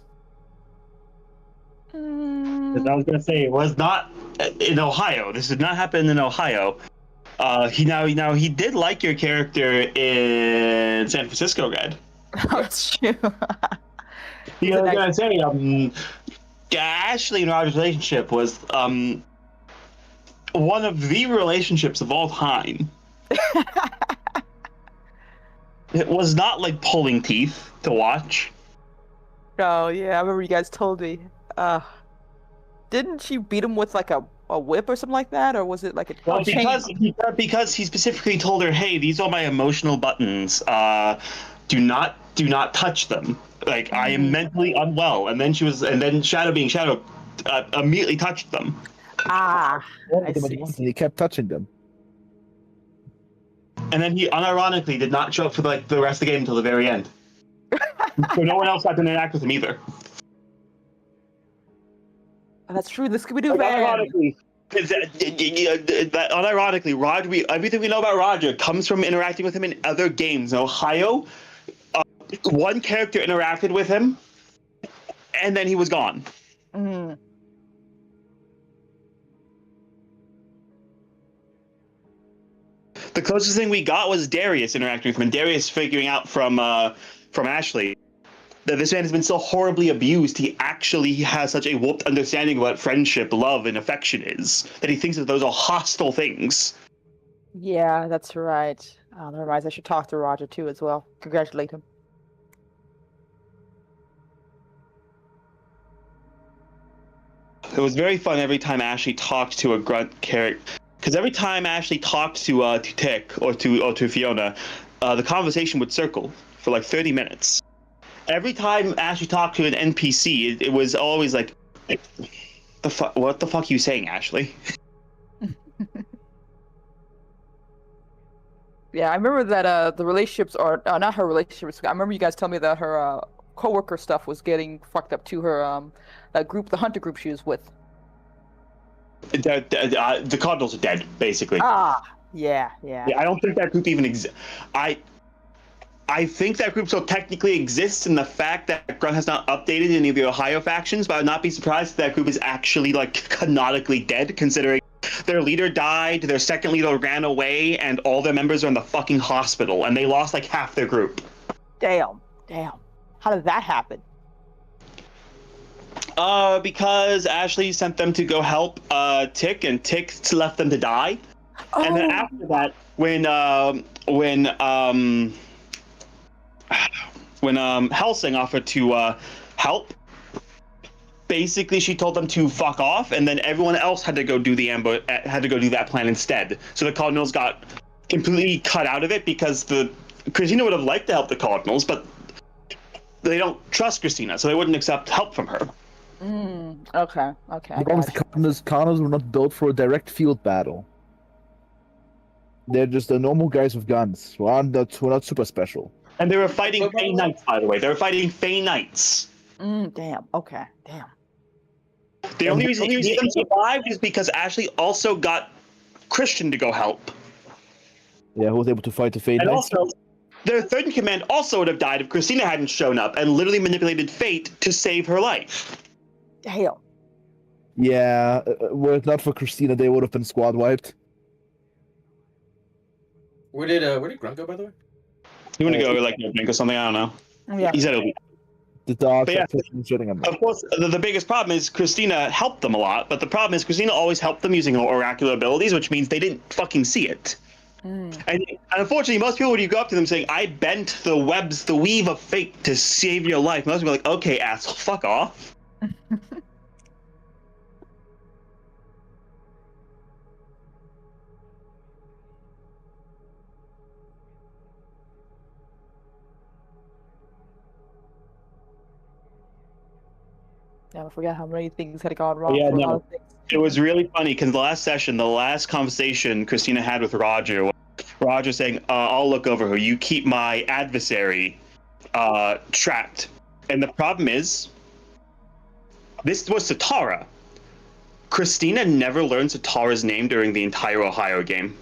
I was gonna say it was not in Ohio. This did not happen in Ohio. He did like your character in San Francisco, Red. Oh, that's true. I was gonna say, Ashley and Roger's relationship was one of the relationships of all time. It was not like pulling teeth to watch. Oh, yeah, I remember you guys told me. didn't she beat him with like a whip or something like that, or was it like a Well, chain? because he specifically told her, "Hey, these are my emotional buttons. Do not touch them. Like I am mentally unwell." And then Shadow, being Shadow, immediately touched them. Ah, I And see. he kept touching them. And then he unironically did not show up for like the rest of the game until the very end. So no one else got to interact with him either. That's true. The Scooby-Doo Like, van. unironically, Roger. Everything we know about Roger comes from interacting with him in other games. In Ohio, one character interacted with him, and then he was gone. Mm. The closest thing we got was Darius interacting with him, and Darius figuring out from Ashley that this man has been so horribly abused, he actually has such a warped understanding of what friendship, love, and affection is, that he thinks that those are hostile things. Yeah, that's right. That reminds me, I should talk to Roger too as well. Congratulate him. It was very fun every time Ashley talked to a grunt character, because every time Ashley talked to Tick or to Fiona, the conversation would circle for like 30 minutes. Every time Ashley talked to an NPC, it was always like, what the fuck are you saying, Ashley? Yeah, I remember that the relationships are not her relationships. I remember you guys telling me that her coworker stuff was getting fucked up to her that group, the hunter group she was with. The Cardinals are dead, basically. Ah, yeah. Yeah, I don't think that group even exists. I think that group still technically exists in the fact that Grunt has not updated any of the Ohio factions, but I would not be surprised if that group is actually like canonically dead, considering their leader died, their second leader ran away, and all their members are in the fucking hospital, and they lost like half their group. Damn. How did that happen? Because Ashley sent them to go help Tick, and Tick left them to die. Oh. And then after that, when Helsing offered to help, basically she told them to fuck off, and then everyone else had to go do that plan instead. So the Cardinals got completely cut out of it because Christina would have liked to help the Cardinals, but they don't trust Christina, so they wouldn't accept help from her. Okay. Because the Cardinals were not built for a direct field battle. They're just the normal guys with guns. We're not super special. And they were fighting Fey Knights, by the way. They were fighting Fey Knights. Damn. Okay. Damn. The only reason them survived is because Ashley also got Christian to go help. Yeah, who was able to fight the Fey And Knights. also, their third in command also would have died if Christina hadn't shown up and literally manipulated fate to save her life. Damn. Yeah, were it not for Christina, they would have been squad wiped. Where did Grunt go, by the way? You want to go like a drink or something? I don't know. Yeah. He said it'll be. The dogs But yeah, are pushing shitting on them. Of course, the biggest problem is Christina helped them a lot, but the problem is Christina always helped them using her oracular abilities, which means they didn't fucking see it. And unfortunately, most people, when you go up to them saying, "I bent the weave of fate to save your life," most people are like, "Okay, asshole, fuck off." Yeah, I forgot how many things had gone wrong. Yeah, for a no. lot of things. It was really funny because the last conversation Christina had with Roger was Roger saying, "I'll look over her. You keep my adversary trapped." And the problem is, this was Satara. Christina never learned Satara's name during the entire Ohio game.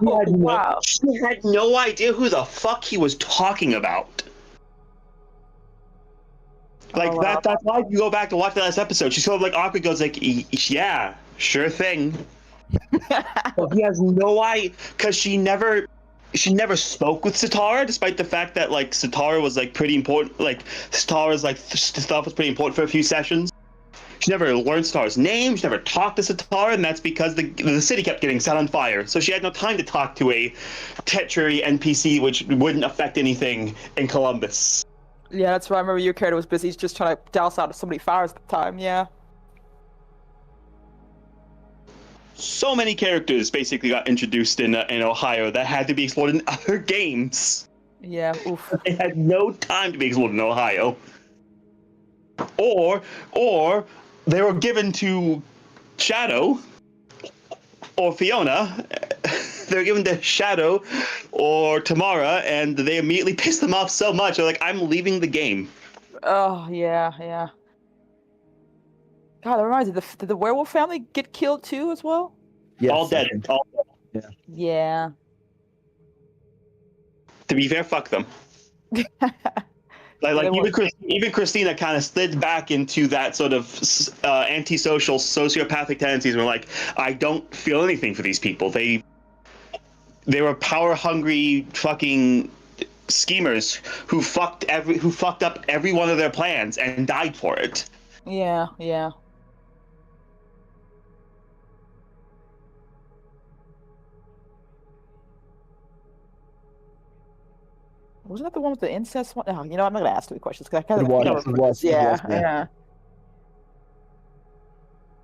Wow. She had no idea who the fuck he was talking about. Like, Oh, wow. that's why if you go back to watch the last episode, she sort of like awkward goes like, "Yeah, sure thing." But he has no idea, because she never spoke with Satara, despite the fact that like Satara was like pretty important. Like Satara's like stuff was pretty important for a few sessions. She never learned Satara's name. She never talked to Satara, and that's because the city kept getting set on fire. So she had no time to talk to a tertiary NPC, which wouldn't affect anything in Columbus. Yeah, that's right. I remember your character was busy just trying to douse out so many fires at the time. Yeah. so many characters basically got introduced in Ohio that had to be explored in other games. Yeah. Oof. They had no time to be explored in Ohio. Or they were given to Shadow or Fiona. They're given to Shadow or Tamara, and they immediately piss them off so much. They're like, I'm leaving the game. Oh yeah, yeah. God, that reminds me. Did the werewolf family get killed too as well? Yes, All dead. All dead. Yeah. To be fair, fuck them. They Even Christina kind of slid back into that sort of antisocial, sociopathic tendencies. Where like, I don't feel anything for these people. They were power hungry fucking schemers who fucked up every one of their plans and died for it. Yeah, yeah. Wasn't that the one with the incest one? Oh, I'm not gonna ask any questions because I kind of It was, yeah, yeah. yeah.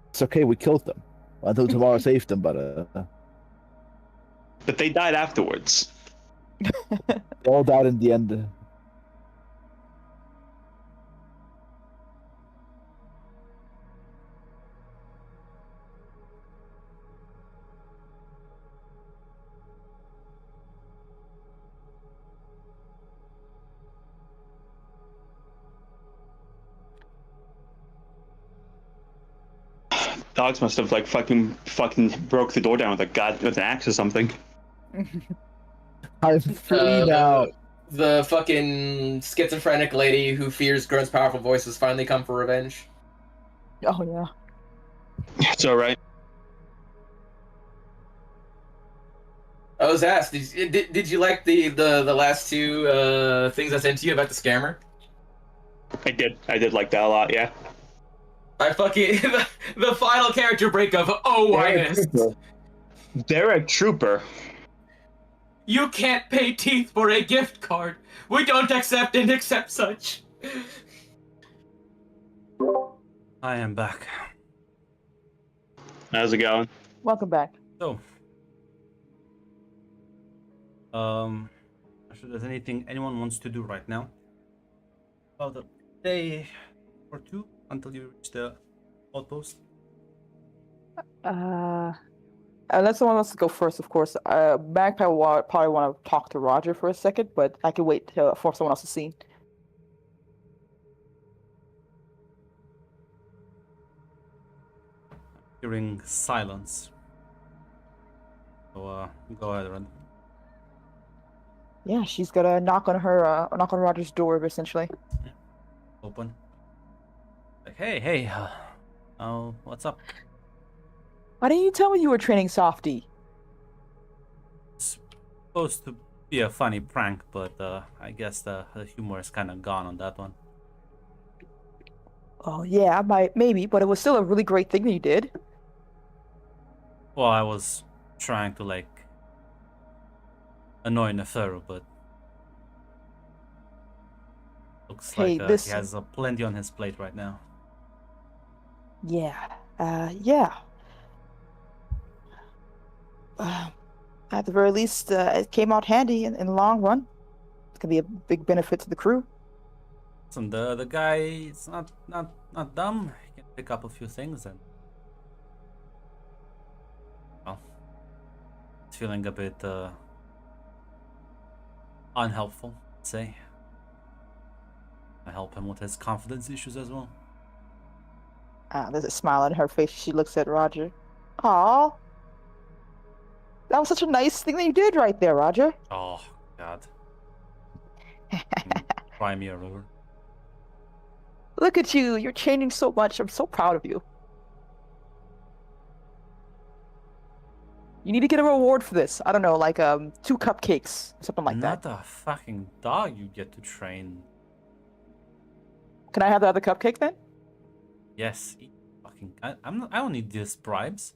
It's okay, we killed them. Until tomorrow saved them, but But they died afterwards. they all died in the end. Dogs must have like fucking broke the door down with an axe or something. I'm free now. The fucking schizophrenic lady who fears Grunt's powerful voice has finally come for revenge. Oh yeah. It's all right. I was asked, did you like the last two things I sent to you about the scammer? I did like that a lot. Yeah. I fucking the final character break of Highness. They're a trooper. You can't pay teeth for a gift card. We don't accept such. I am back. How's it going? Welcome back. So, I'm not sure there's anything anyone wants to do right now. About a day or two until you reach the outpost. Unless someone wants to go first, of course. Magpie will probably want to talk to Roger for a second, but I can wait for someone else to see. Hearing silence. So, go ahead, Ren. Yeah, she's gonna knock on Roger's door, essentially. Open. Like, hey, what's up? Why didn't you tell me you were training Softy? It's supposed to be a funny prank, but I guess the humor is kind of gone on that one. Oh yeah, maybe, but it was still a really great thing that you did. Well, I was trying to like annoy Neferu, but looks like he has plenty on his plate right now. Yeah, yeah. At the very least, it came out handy in the long run. It's gonna be a big benefit to the crew. Listen, the guy is not dumb. He can pick up a few things and well, it's feeling a bit unhelpful, I'd say. I help him with his confidence issues as well. There's a smile on her face. She looks at Roger. Aw. That was such a nice thing that you did right there, Roger. Oh, God. Cry me a river. Look at you. You're changing so much. I'm so proud of you. You need to get a reward for this. I don't know, like 2 cupcakes, something like that. Not a fucking dog you get to train. Can I have the other cupcake then? Yes, eat fucking. I don't need these bribes.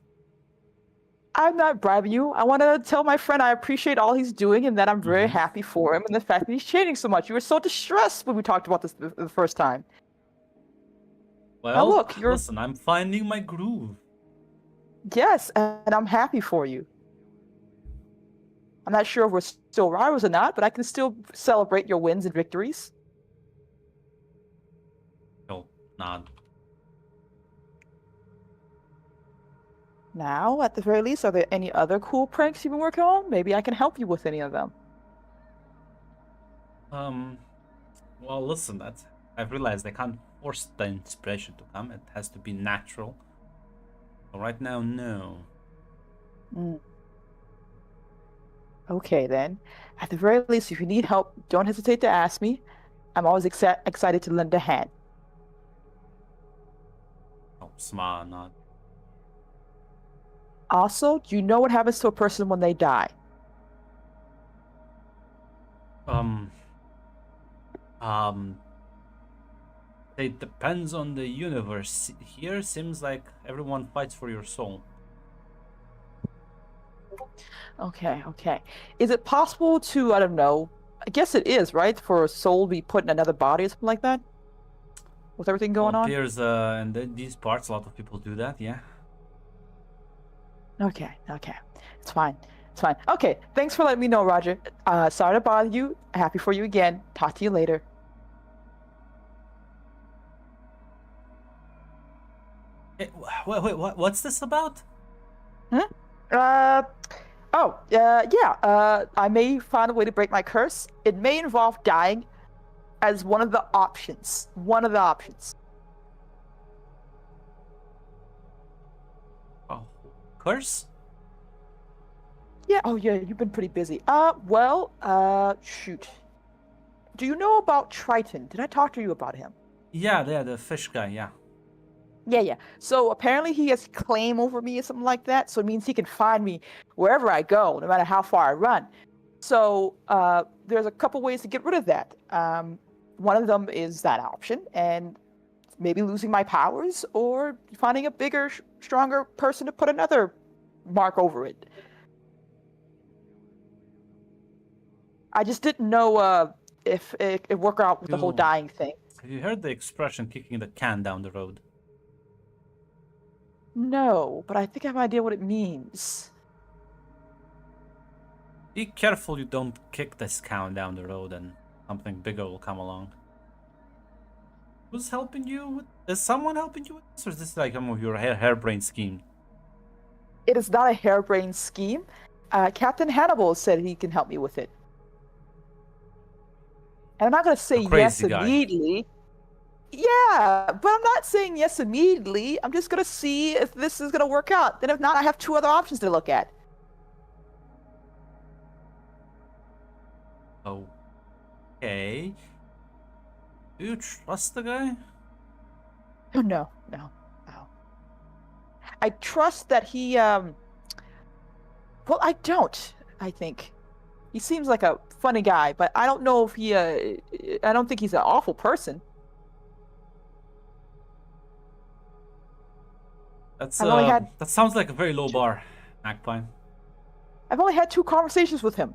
I'm not bribing you. I want to tell my friend I appreciate all he's doing and that I'm very happy for him and the fact that he's changing so much. You were so distressed when we talked about this the first time. Well, now look, listen, I'm finding my groove. Yes, and I'm happy for you. I'm not sure if we're still rivals or not, but I can still celebrate your wins and victories. He'll nod. Now, at the very least, are there any other cool pranks you've been working on? Maybe I can help you with any of them. Well, listen, I've realized I can't force the inspiration to come. It has to be natural. So right now, no. Mm. Okay, then. At the very least, if you need help, don't hesitate to ask me. I'm always excited to lend a hand. Oh, smile, nod. Also, do you know what happens to a person when they die? It depends on the universe. Here seems like everyone fights for your soul. Okay, okay. Is it possible to, I don't know, I guess it is, right? For a soul to be put in another body or something like that? With everything going Well, on? appears in these parts, a lot of people do that. Yeah. Okay, okay. It's fine. It's fine. Okay, thanks for letting me know, Roger. Sorry to bother you. Happy for you again. Talk to you later. Wait, what's this about? Uh, I may find a way to break my curse. It may involve dying as one of the options. One of the options. Oh, curse? Yeah, oh yeah, you've been pretty busy. Shoot. Do you know about Triton? Did I talk to you about him? Yeah, the fish guy. Yeah. Yeah. So apparently he has claim over me or something like that. So it means he can find me wherever I go, no matter how far I run. So there's a couple ways to get rid of that. One of them is that option, and maybe losing my powers, or finding a bigger, stronger person to put another mark over it. I just didn't know if it worked out with the whole You- dying thing. Have you heard the expression "kicking the can down the road"? No, but I think I have an idea what it means. Be careful you don't kick this can down the road and something bigger will come along. Who's helping you with? Is someone helping you with this, or is this like some of your harebrained scheme? It is not a harebrained scheme. Captain Hannibal said he can help me with it. And I'm not going to say A crazy yes guy. immediately. Yeah, but I'm not saying yes immediately. I'm just going to see if this is going to work out. Then if not, I have two other options to look at. Okay. Do you trust the guy? Oh, no. I trust that he, well, I don't, I think. He seems like a funny guy, but I don't know if he, I don't think he's an awful person. That's I've only had- that sounds like a very low bar, Magpie. I've only had 2 conversations with him.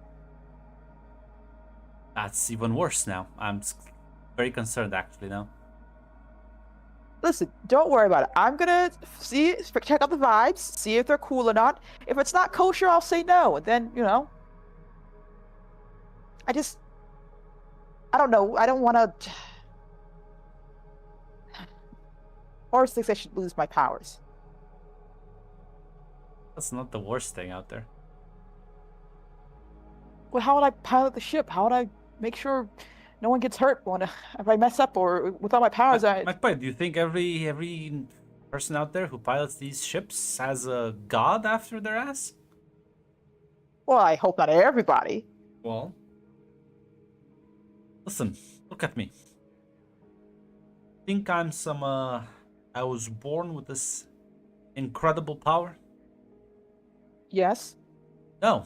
That's even worse now. I'm very concerned actually now. Listen, don't worry about it. I'm gonna check out the vibes, see if they're cool or not. If it's not kosher, I'll say no, and then, I don't know. I don't want to. Horus thinks I should lose my powers. That's not the worst thing out there. Well, how would I pilot the ship? How would I make sure no one gets hurt if I mess up or without my powers? Magpie, do you think every person out there who pilots these ships has a god after their ass? Well, I hope not everybody. Well, listen, look at me. Think I'm I was born with this incredible power? Yes. No.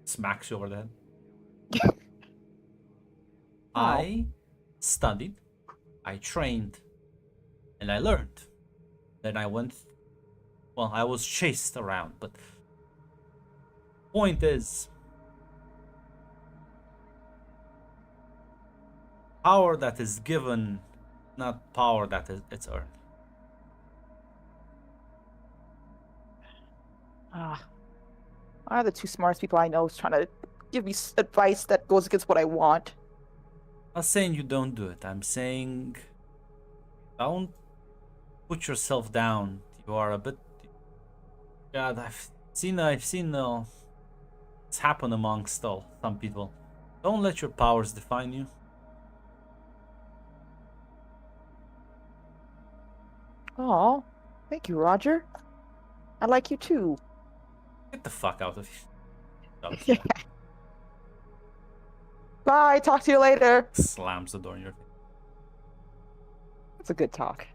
Smacks you over the head. I studied, I trained, and I learned. Then I I was chased around, but point is, power that is given, not power that it's earned. Ah, are the two smartest people I know is trying to give me advice that goes against what I want. I'm not saying you don't do it. I'm saying don't put yourself down. You are a bit. God, I've seen it's happen amongst some people. Don't let your powers define you. Oh, thank you, Roger. I like you too. Get the fuck out of here. Yeah. Bye. Talk to you later. Slams the door in your face. It's a good talk.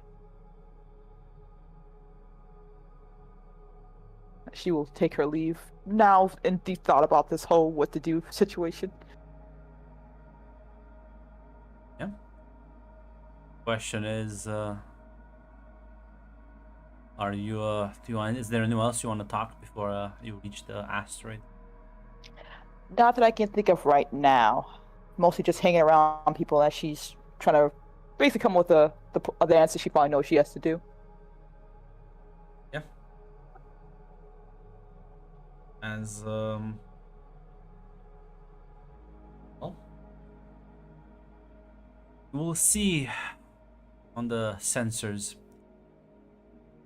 She will take her leave now in deep thought about this whole what to do situation. Yeah. Question is, are you do you want? Is there anyone else you want to talk before you reach the asteroid? Not that I can think of right now. Mostly just hanging around people as she's trying to basically come with the answer she probably knows she has to do. Yeah. As well, you will see on the sensors.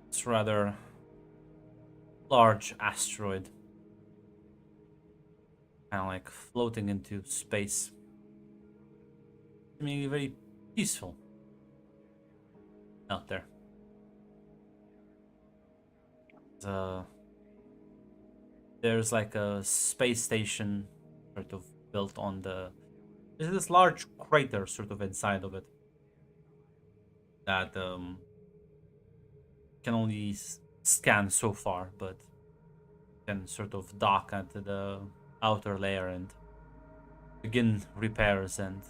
It's rather large asteroid, kind of like floating into space. Seemingly very peaceful out there. There's like a space station sort of built on the. There's this large crater sort of inside of it that can only scan so far, but can sort of dock at the outer layer and begin repairs and,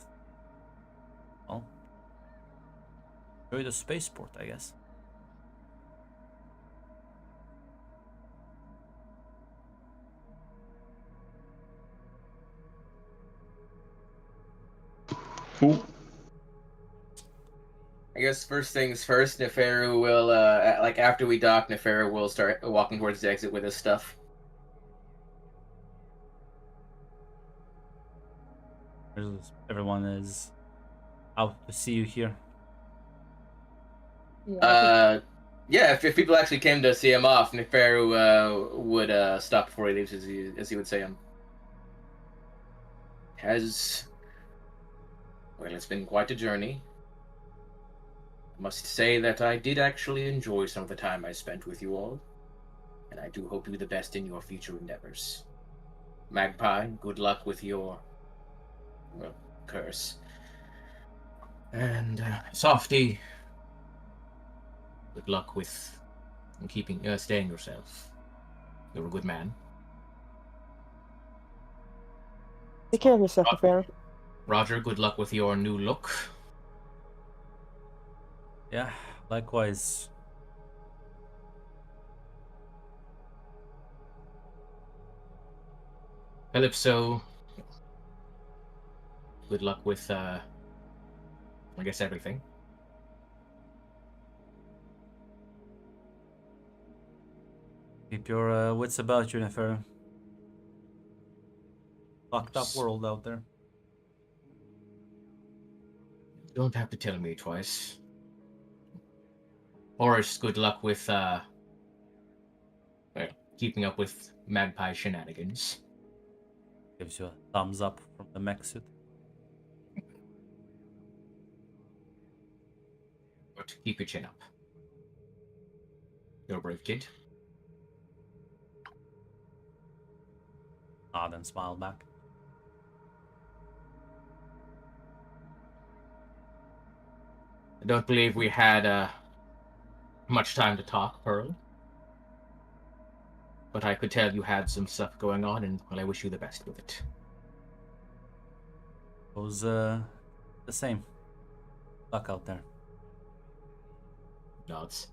well, enjoy the spaceport, I guess. Ooh. I guess first things first, Neferu will, like after we dock, Neferu will start walking towards the exit with his stuff. Everyone is out to see you here. Yeah, if people actually came to see him off, Neferu would stop before he leaves, as he would say. Well, it's been quite a journey. I must say that I did actually enjoy some of the time I spent with you all, and I do hope you the best in your future endeavors. Magpie, good luck with your, well, curse. And Softy, good luck with staying yourself. You're a good man. Take care of yourself, Neferu. Roger, good luck with your new look. Yeah, likewise. Calypso, good luck with, I guess, everything. Keep your wits about you, Neferu. Fucked up world out there. Don't have to tell me twice. Horace, good luck with, keeping up with Magpie shenanigans. Gives you a thumbs up from the mech suit. But keep your chin up. You're a brave kid. Nod and smile back. I don't believe we had much time to talk, Pearl. But I could tell you had some stuff going on, and well, I wish you the best with it. It was the same. Luck out there. Nods.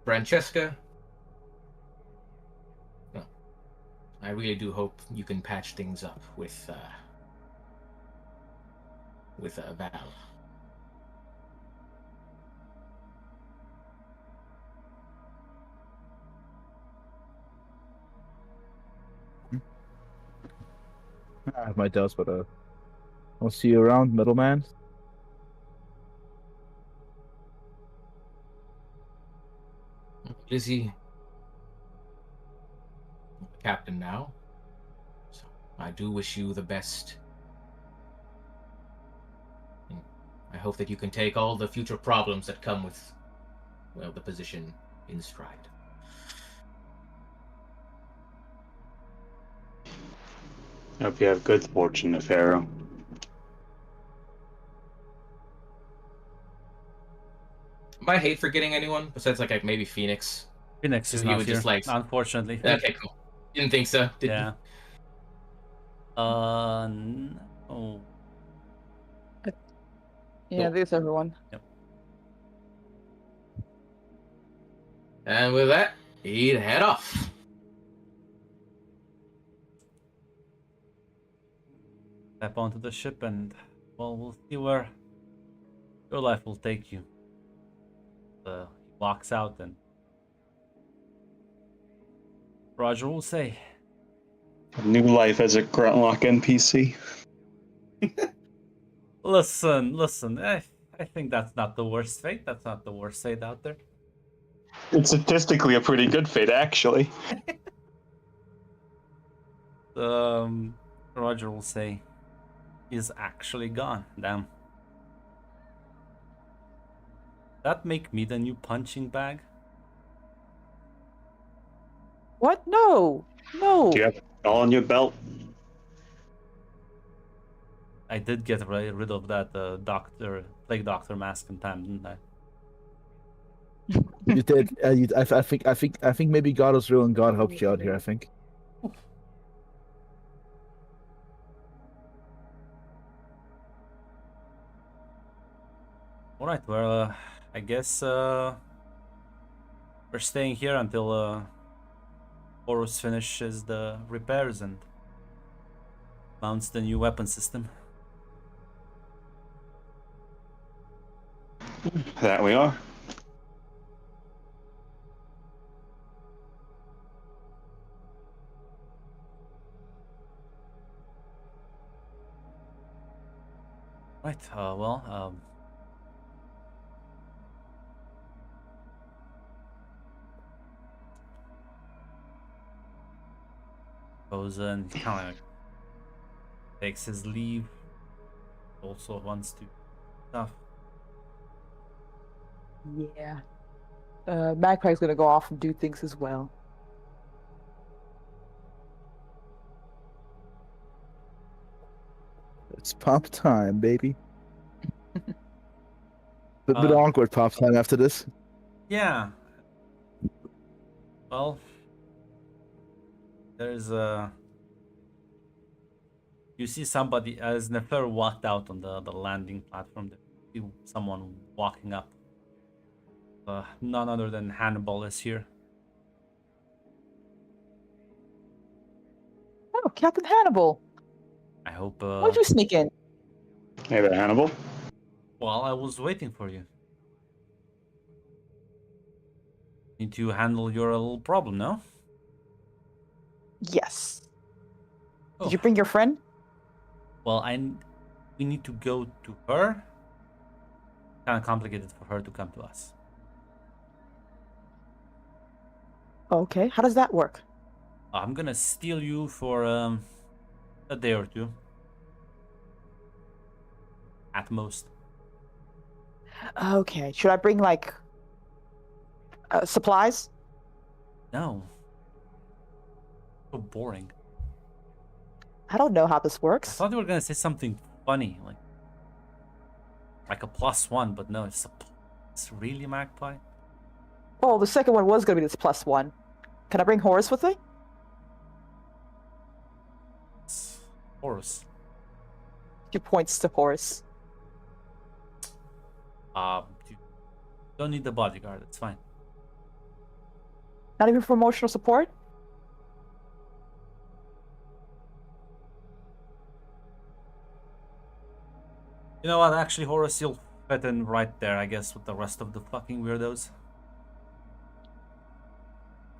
Francesca. Well, I really do hope you can patch things up with Val. I have my doubts, but I'll see you around, middleman. Is he captain now? So I do wish you the best. And I hope that you can take all the future problems that come with, well, the position in stride. I hope you have good fortune, Pharaoh. My hate forgetting anyone besides like maybe Phoenix. Phoenix So is he not would here, just, like- unfortunately. Okay, cool. Didn't think so. Did Yeah. No. Yeah, there's everyone. And with that, he'd head off. Step onto the ship and, well, we'll see where your life will take you. He walks out and Roger will say, A new life as a Gruntlock NPC. listen, I think that's not the worst fate. That's not the worst fate out there. It's statistically a pretty good fate, actually. Roger will say, he's actually gone. Damn. That make me the new punching bag? What? No. No. Do you have it all on your belt? I did get rid of that plague doctor mask in time, didn't I? You did. I think maybe God was real and God helped you out here. I think. All right. Well, I guess we're staying here until Horus finishes the repairs and mounts the new weapon system. That we are. Right. Well. Goes and kind of like takes his leave. Also wants to stuff. Yeah. Magpie's gonna go off and do things as well. It's pop time, baby. Bit Uh, awkward pop time after this. Yeah. Well, there's you see somebody as Nefer walked out on the landing platform. You see someone walking up. None other than Hannibal is here. Oh, Captain Hannibal. I hope. Why'd you sneak in? Hey there, Hannibal. Well, I was waiting for you. Need to handle your little problem, no? Yes. Oh. Did you bring your friend? Well, we need to go to her. Kind of complicated for her to come to us. Okay, how does that work? I'm gonna steal you for a day or two. At most. Okay, should I bring like supplies? No. So boring. I don't know how this I works. thought you were gonna say something funny, like a +1, but no, it's really Magpie. Oh, the second one was gonna be this +1. Can I bring Horus with me? It's Horus. She points to Horus. You don't need the bodyguard. It's fine. Not even for emotional support? You know what? Actually, Horus, you'll fit in right there, I guess, with the rest of the fucking weirdos.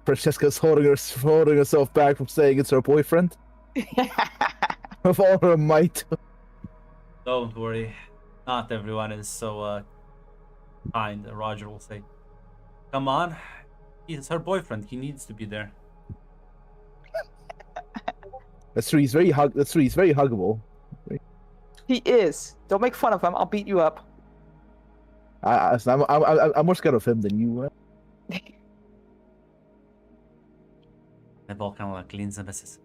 Francesca's holding herself back from saying it's her boyfriend. with all her might. Don't worry. Not everyone is so kind, Roger will say. Come on. He's her boyfriend. He needs to be there. That's true. He's very That's true. He's very huggable. He is. Don't make fun of him. I'll beat you up. I'm more scared of him than you. They've all kind of like leans and misses.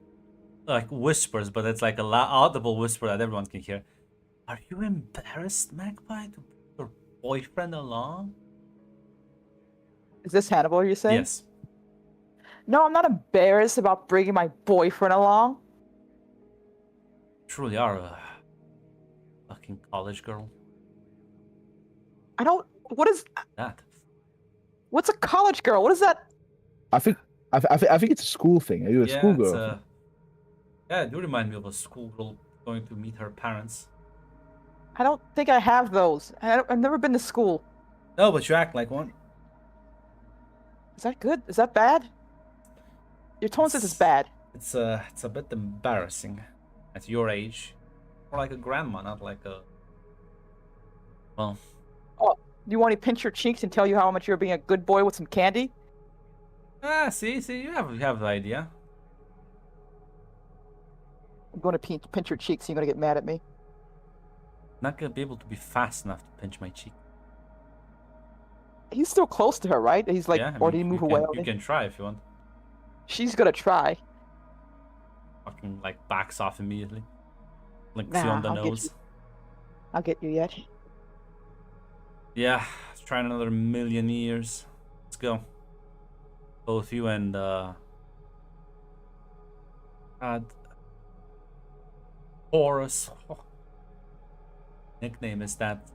Like whispers, but it's like a audible whisper that everyone can hear. Are you embarrassed, Magpie, to bring your boyfriend along? Is this Hannibal you're saying? Yes. No, I'm not embarrassed about bringing my boyfriend along. Truly are a fucking college girl. I don't. What is? That. What's a college girl? What is that? I think it's a school thing. Are you a Yeah, schoolgirl? yeah, it do remind me of a schoolgirl going to meet her parents. I don't think I have those. I've never been to school. No, but you act like one. Is that good? Is that bad? Your tone says it's bad. It's a bit embarrassing at your age. More like a grandma, not like a. Well, Do you want me to pinch your cheeks and tell you how much you're being a good boy with some candy? see, you have the idea. I'm going to pinch your cheeks. You're going to get mad at me. Not gonna be able to be fast enough to pinch my cheek. He's still close to her, right? He's like, Yeah, I or did he mean, move you away? can, already? you can try if you want. She's gonna try. Fucking like backs off immediately. Licks Nah, you on the I'll get nose. you. I'll get you yet. Yeah, let's try another million years. Let's go. Both you and Horus. Oh. Nickname is that.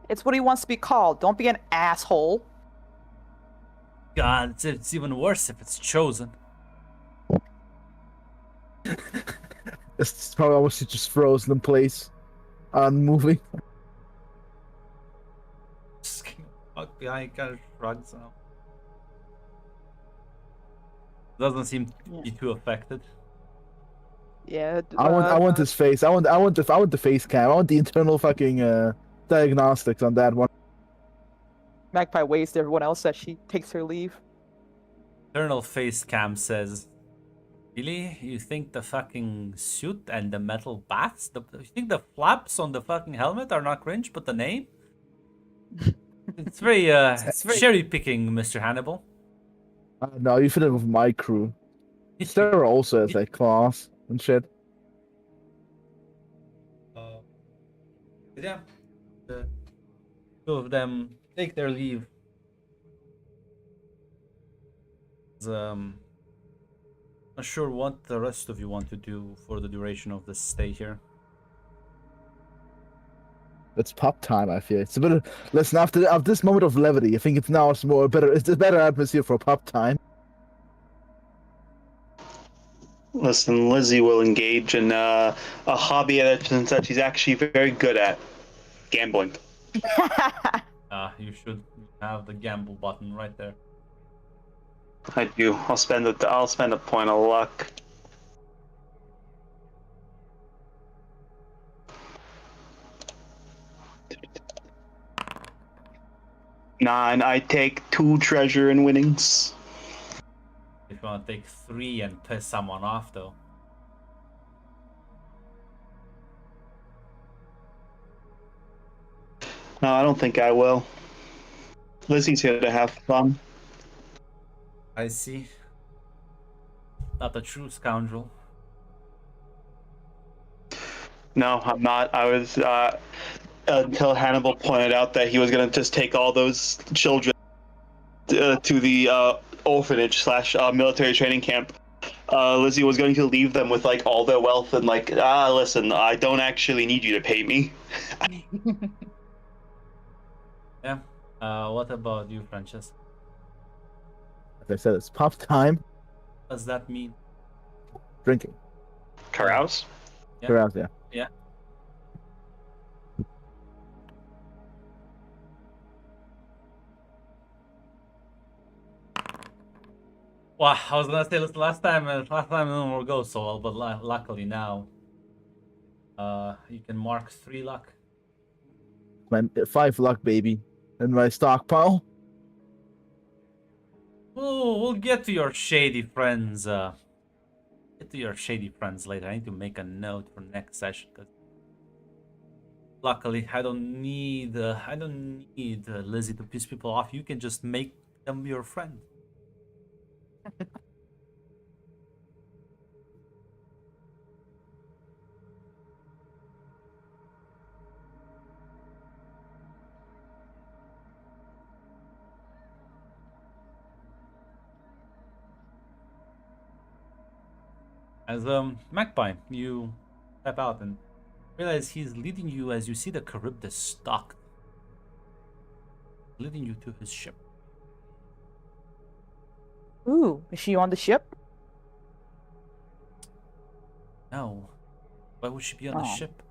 It's what he wants to be called. Don't be an asshole. God, it's even worse if it's chosen. It's probably almost just frozen in place, unmoving. Just fuck behind, kind of shrugs now. Doesn't seem to be too affected. Yeah. I want his face. I want the face cam. I want the internal fucking diagnostics on that one. Magpie waves to everyone else as she takes her leave. Eternal face cam says, "Really? You think the fucking suit and the metal bats? You think the flaps on the fucking helmet are not cringe, but the name? It's very cherry picking, Mr. Hannibal." No, you fit in with my crew. Sarah also has like class and shit. Yeah, the two of them take their leave. Not sure what the rest of you want to do for the duration of this stay here. It's pop time. I feel it's a bit of listen after this moment of levity. I think it's now it's more better. It's a better atmosphere for pop time. Listen, Lizzie will engage in a hobby that she's actually very good at: gambling. You should have the gamble button right there. I do. I'll spend a point of luck. 9. I take 2 treasure in winnings. If you want to take 3 and piss someone off, though. No, I don't think I will. Lizzie's here to have fun. I see. Not a true scoundrel. No, I'm not. I was until Hannibal pointed out that he was gonna just take all those children to the orphanage / military training camp. Lizzie was going to leave them with like all their wealth and like, listen, I don't actually need you to pay me. Yeah. What about you, Frances? Like I said, it's pop time. What does that mean? Drinking. Carouse? Yeah. Carouse, yeah. Yeah. Well, I was gonna say this last time it didn't work go so well, but luckily now, you can mark 3 luck. My 5 luck, baby, and my stockpile. We'll get to your shady friends. Get to your shady friends later. I need to make a note for next session because luckily I don't need Lizzie to piss people off. You can just make them your friend. As Magpie, you step out and realize he's leading you as you see the Charybdis stocked, leading you to his ship. Ooh, is she on the ship? No, why would she be on the Oh. ship?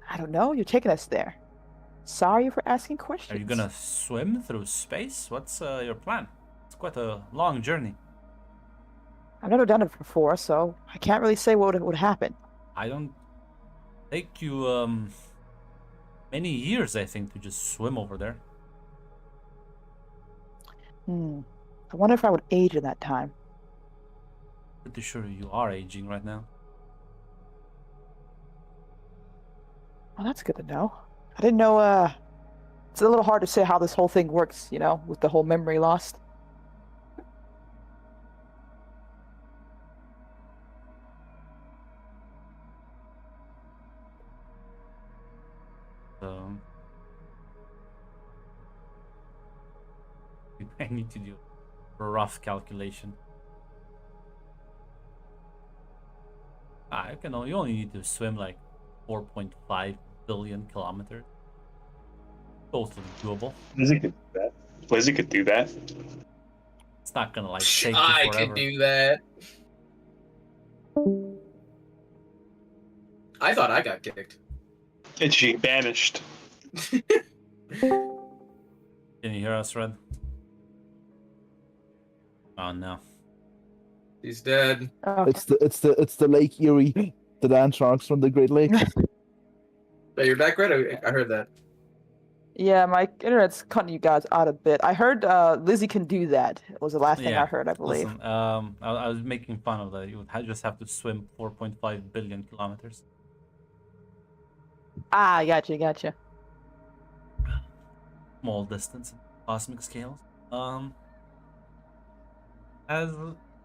I don't know. You're taking us there. Sorry for asking questions. Are you gonna swim through space? What's your plan? It's quite a long journey. I've never done it before, so I can't really say what would happen. I don't take you many years, I think, to just swim over there. I wonder if I would age in that time. Pretty sure you are aging right now. Well, that's good to know. I didn't know. It's a little hard to say how this whole thing works, you know, with the whole memory lost. So I need to do a rough calculation. You only need to swim like 4.5 billion kilometers. Totally doable. Lizzie could do that. Lizzie could do that. It's not gonna like take you I forever. could do that. I thought I got kicked. And she banished. Can you hear us, Red? Oh no. He's dead. Okay. It's the Lake Erie, the land sharks from the Great Lakes. Oh, you're back, Red? I heard that. Yeah, my internet's cutting you guys out a bit. I heard Lizzie can do that. It was the last thing Yeah, I heard, I believe. Listen, I was making fun of that. You would just have to swim 4.5 billion kilometers. Ah, gotcha. Small distance in cosmic scales. As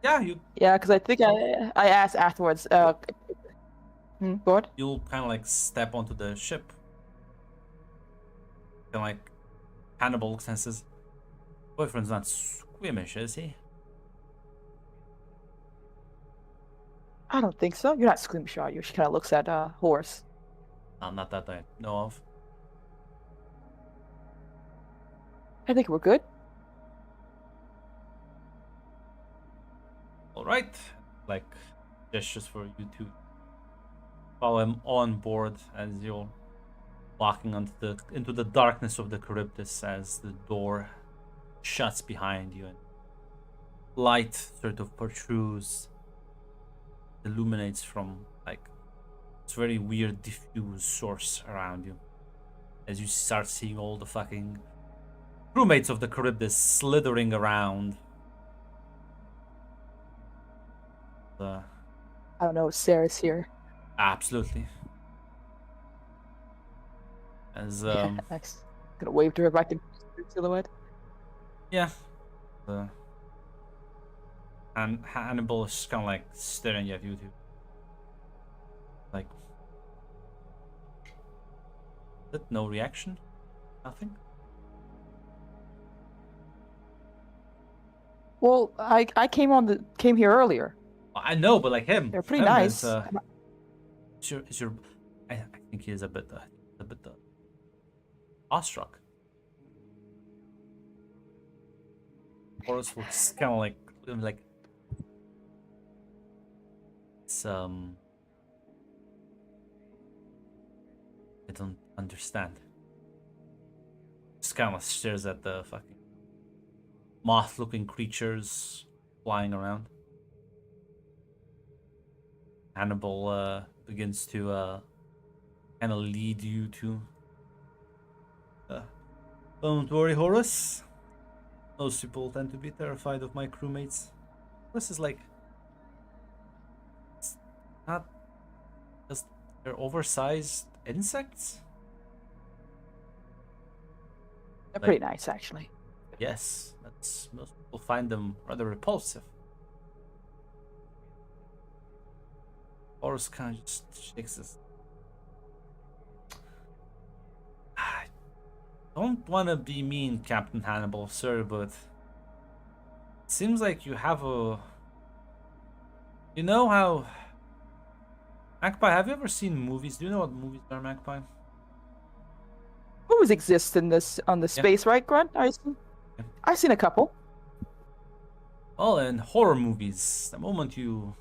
yeah, Yeah, because I think I asked afterwards. Go on. you'll kind of like step onto the ship. And like Hannibal looks and says, "Boyfriend's not squeamish, is he?" I don't think so. You're not squeamish, are you? She kind of looks at Horse. Not that I know of. I think we're good. All right, like gestures for you to follow him on board as you're walking into the darkness of the Charybdis as the door shuts behind you and light sort of protrudes, illuminates from like this very weird diffuse source around you as you start seeing all the fucking crewmates of the Charybdis slithering around. I don't know if Sarah's here. Absolutely. As Nice. Gonna wave to her back in silhouette. yeah, and Hannibal is just kind of like staring at you two, like, no reaction, nothing. Well, I came here earlier. I know, but like him, They're pretty him nice. Is your, I think he is a bit awestruck. Horus looks kind of like it's I don't understand. Just kind of stares at the fucking moth-looking creatures flying around. Hannibal begins to kind of lead you to. Don't worry, Horus. Most people tend to be terrified of my crewmates. This is like, it's not just they're oversized insects. They're pretty nice, actually. Yes, that's most people find them rather repulsive. Horus kind of just shakes his. I don't want to be mean, Captain Hannibal, sir, but it seems like you have a. You know how. Magpie, have you ever seen movies? Do you know what movies are, Magpie? Movies exist in this on the space, right, Grunt? I've seen a couple. Well, in horror movies, the moment you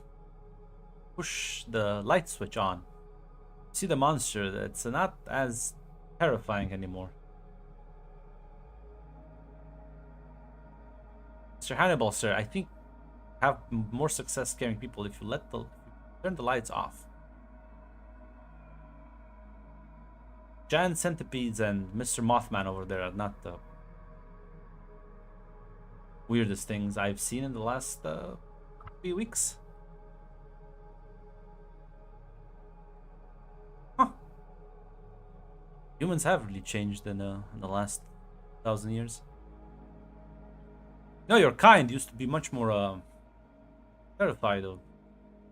push the light switch on, you see the monster, that's not as terrifying anymore. Mr. Hannibal, sir, I think you have more success scaring people if you turn the lights off. Giant centipedes and Mr. Mothman over there are not the weirdest things I've seen in the last few weeks. Huh. Humans have really changed in the last 1,000 years. No, your kind used to be much more terrified of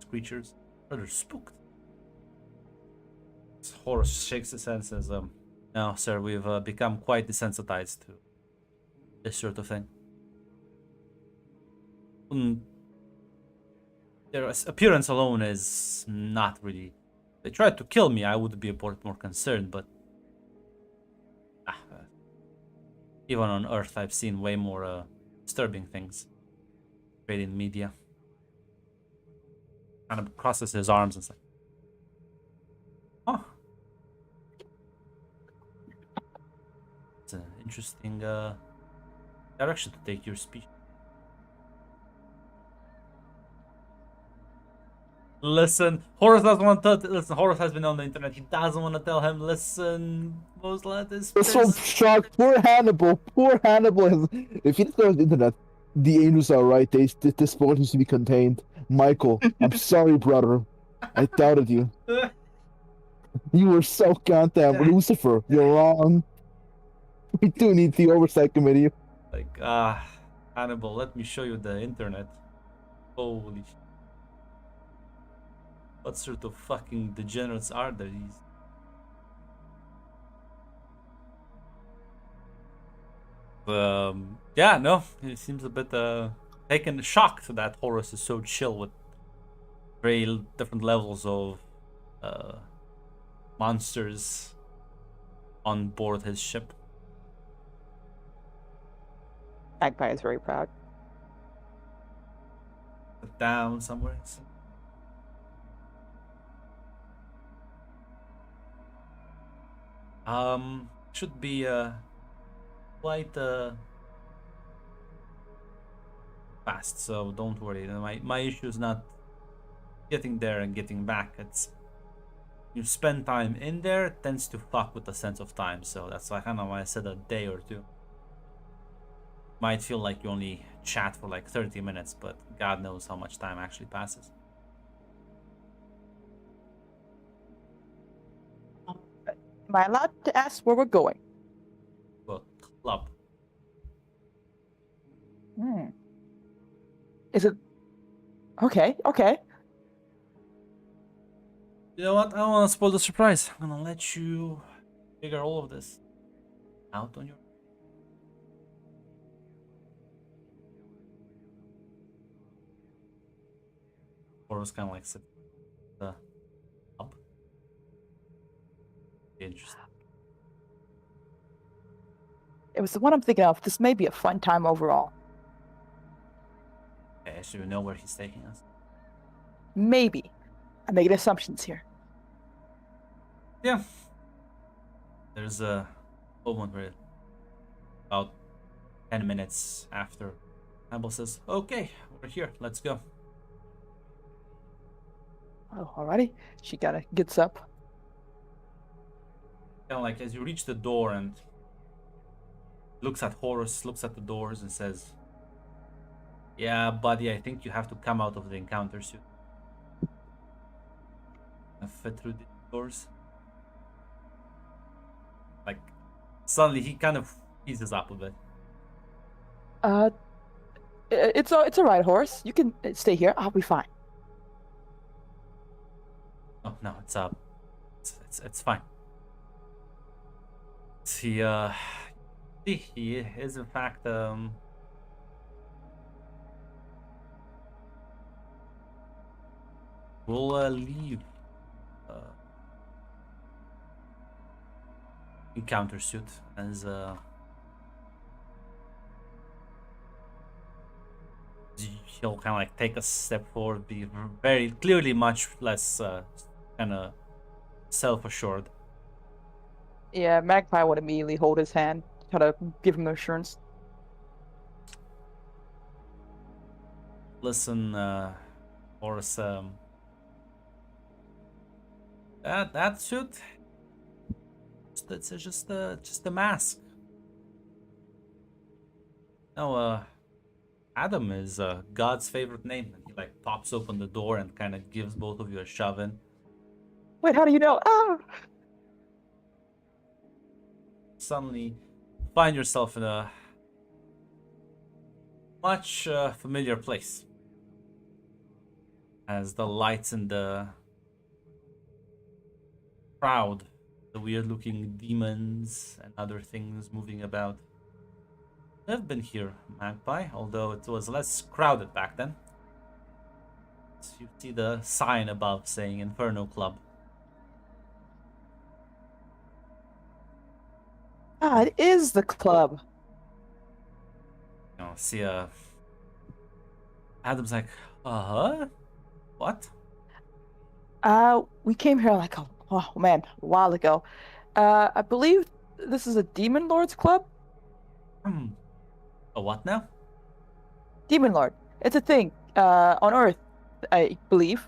creatures, rather spooked. Horus shakes his head and says, "No, sir, we've become quite desensitized to this sort of thing. Their appearance alone is not really. If they tried to kill me, I would be a bit more concerned, but even on Earth, I've seen way more disturbing things. Straight in media." Kind of crosses his arms and says, "Oh, it's an interesting direction to take your speech." Listen, Horus doesn't want to. Listen, Horus has been on the internet. He doesn't want to tell him. Listen, Moslat is. That's so shocked. Poor Hannibal. Poor Hannibal. If he discovers the internet, the angels are right. This sport needs to be contained. Michael, I'm sorry, brother. I doubted you. You were so goddamn Lucifer. You're wrong. We do need the oversight committee. Like, Hannibal, let me show you the internet. Holy shit. What sort of fucking degenerates are there? Yeah, no, he seems a bit taken shocked that Horus is so chill with very different levels of monsters on board his ship. Magpie is very proud. Down somewhere. Should be quite fast, so don't worry. My issue is not getting there and getting back. It's you spend time in there, it tends to fuck with the sense of time. So that's like, I don't know why I said a day or two. Might feel like you only chat for like 30 minutes, but God knows how much time actually passes. Am I allowed to ask where we're going? Well, club. Is it... Okay. You know what? I don't want to spoil the surprise. I'm gonna let you figure all of this out on your. Or was kind of like sit up. Interesting. It was the one I'm thinking of. This may be a fun time overall. Okay, so you know where he's taking us. Maybe. I'm making assumptions here. Yeah. There's a moment where about 10 minutes after Hannibal says, "Okay, we're We're here. Let's go. Oh, alrighty. She kind of gets up. Kind of like as you reach the door and looks at Horus, looks at the doors, and says, "Yeah, buddy, I think you have to come out of the encounter suit. Fit through the doors." Like suddenly he kind of eases up a bit. It's alright, Horace. You can stay here. I'll be fine. Oh no, it's fine. He is in fact we'll leave encounter suit as he'll kind of like take a step forward, be very clearly much less kind of self-assured. Yeah, Magpie would immediately hold his hand, try to give him assurance. Listen, Horace, that suit, it's just a mask. No, Adam is God's favorite name. And he like pops open the door and kind of gives both of you a shove in. Wait, how do you know? Ah! Suddenly find yourself in a much familiar place as the lights in the crowd, the weird looking demons and other things moving about. I've been here, Magpie, although it was less crowded back then. So you see the sign above saying Inferno Club. Ah, it is the club. You know, see Adam's like, uh-huh? What? We came here like a while ago. I believe this is a Demon Lord's club? A what now? Demon Lord. It's a thing. On Earth, I believe.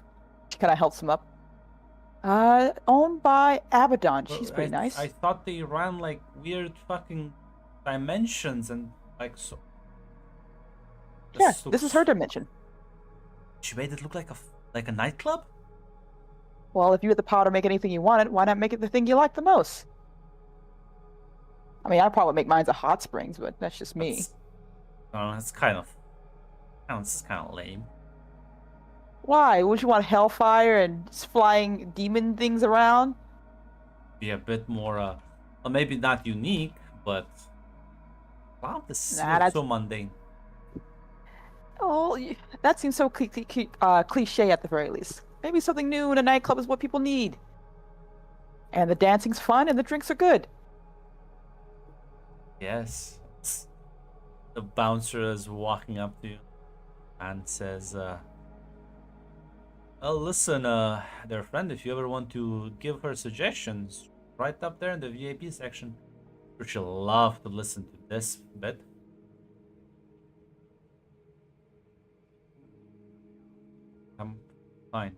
She kinda helps him up. Owned by Abaddon. She's pretty nice. I thought they ran like weird fucking dimensions and like so. Yeah, this is her dimension. She made it look like a nightclub? Well, if you had the power to make anything you wanted, why not make it the thing you like the most? I mean, I'd probably make mine a hot springs, but that's just me. That's kind of lame. Why? Would you want hellfire and flying demon things around? Be a bit more, well, maybe not unique, but wow, this is so mundane. Oh, that seems so cliche at the very least. Maybe something new in a nightclub is what people need. And the dancing's fun and the drinks are good. Yes. The bouncer is walking up to you and says, well, listen, dear friend, if you ever want to give her suggestions, right up there in the VIP section. She'll love to listen to this bit. I'm fine.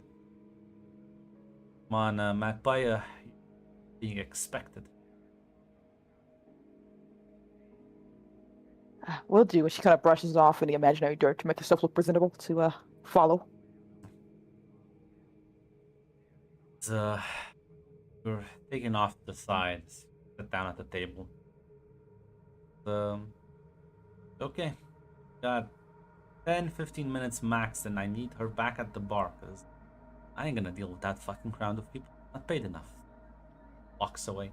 Come on, Magpie, being expected. Will do. And she kind of brushes off any imaginary dirt to make herself look presentable to follow. You're taken off to the side, sit down at the table. Okay. Got 10-15 minutes max, and I need her back at the bar, because I ain't gonna deal with that fucking crowd of people. Not paid enough. Walks away.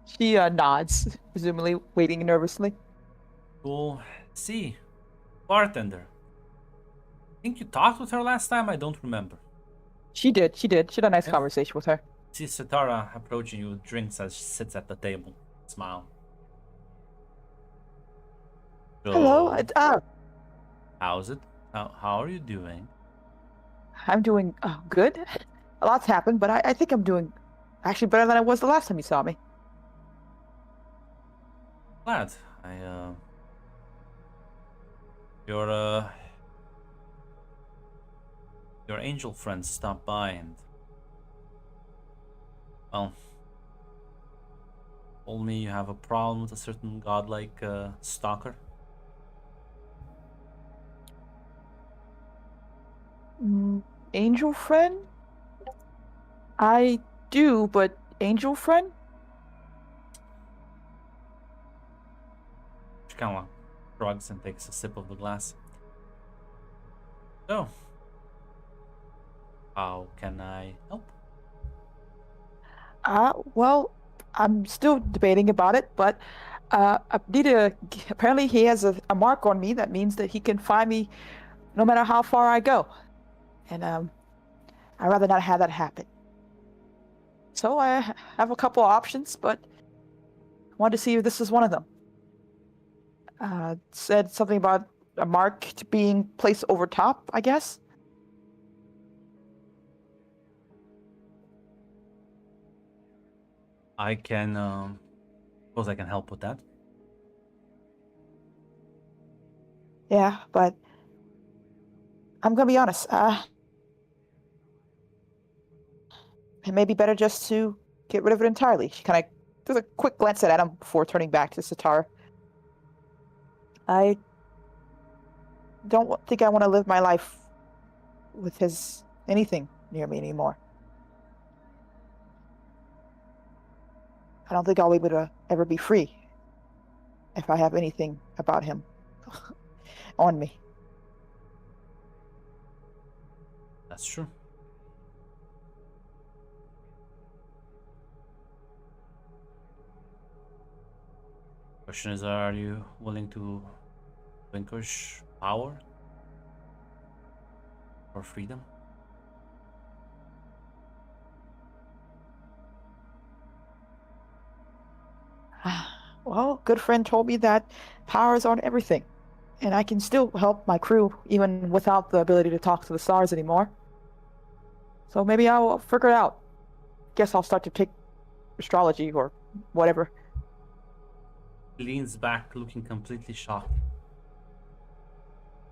She nods, presumably waiting nervously. Cool. See, bartender. Think you talked with her last time? I don't remember. She did. She had a nice conversation with her. See Sitara approaching you with drinks as she sits at the table. Smile. Hello. How's it? How are you doing? I'm doing good. A lot's happened, but I think I'm doing actually better than I was the last time you saw me. Glad. Your your angel friends stopped by and, well, told me you have a problem with a certain godlike stalker. Angel friend? I do, but angel friend? She kind of shrugs and takes a sip of the glass. So, how can I help? Well, I'm still debating about it, but I need to. Apparently, he has a mark on me that means that he can find me no matter how far I go. And I'd rather not have that happen. So I have a couple of options, but I wanted to see if this is one of them. Said something about a mark being placed over top, I guess. I can, suppose I can help with that. Yeah, but I'm gonna be honest. It may be better just to get rid of it entirely. She kind of does a quick glance at Adam before turning back to Sitar. I don't think I want to live my life with anything near me anymore. I don't think I'll be able to ever be free if I have anything about him on me. That's true. Question is, are you willing to relinquish power or freedom? Well, good friend told me that powers aren't everything, and I can still help my crew even without the ability to talk to the stars anymore. So maybe I'll figure it out. Guess I'll start to take astrology or whatever. Leans back, looking completely shocked.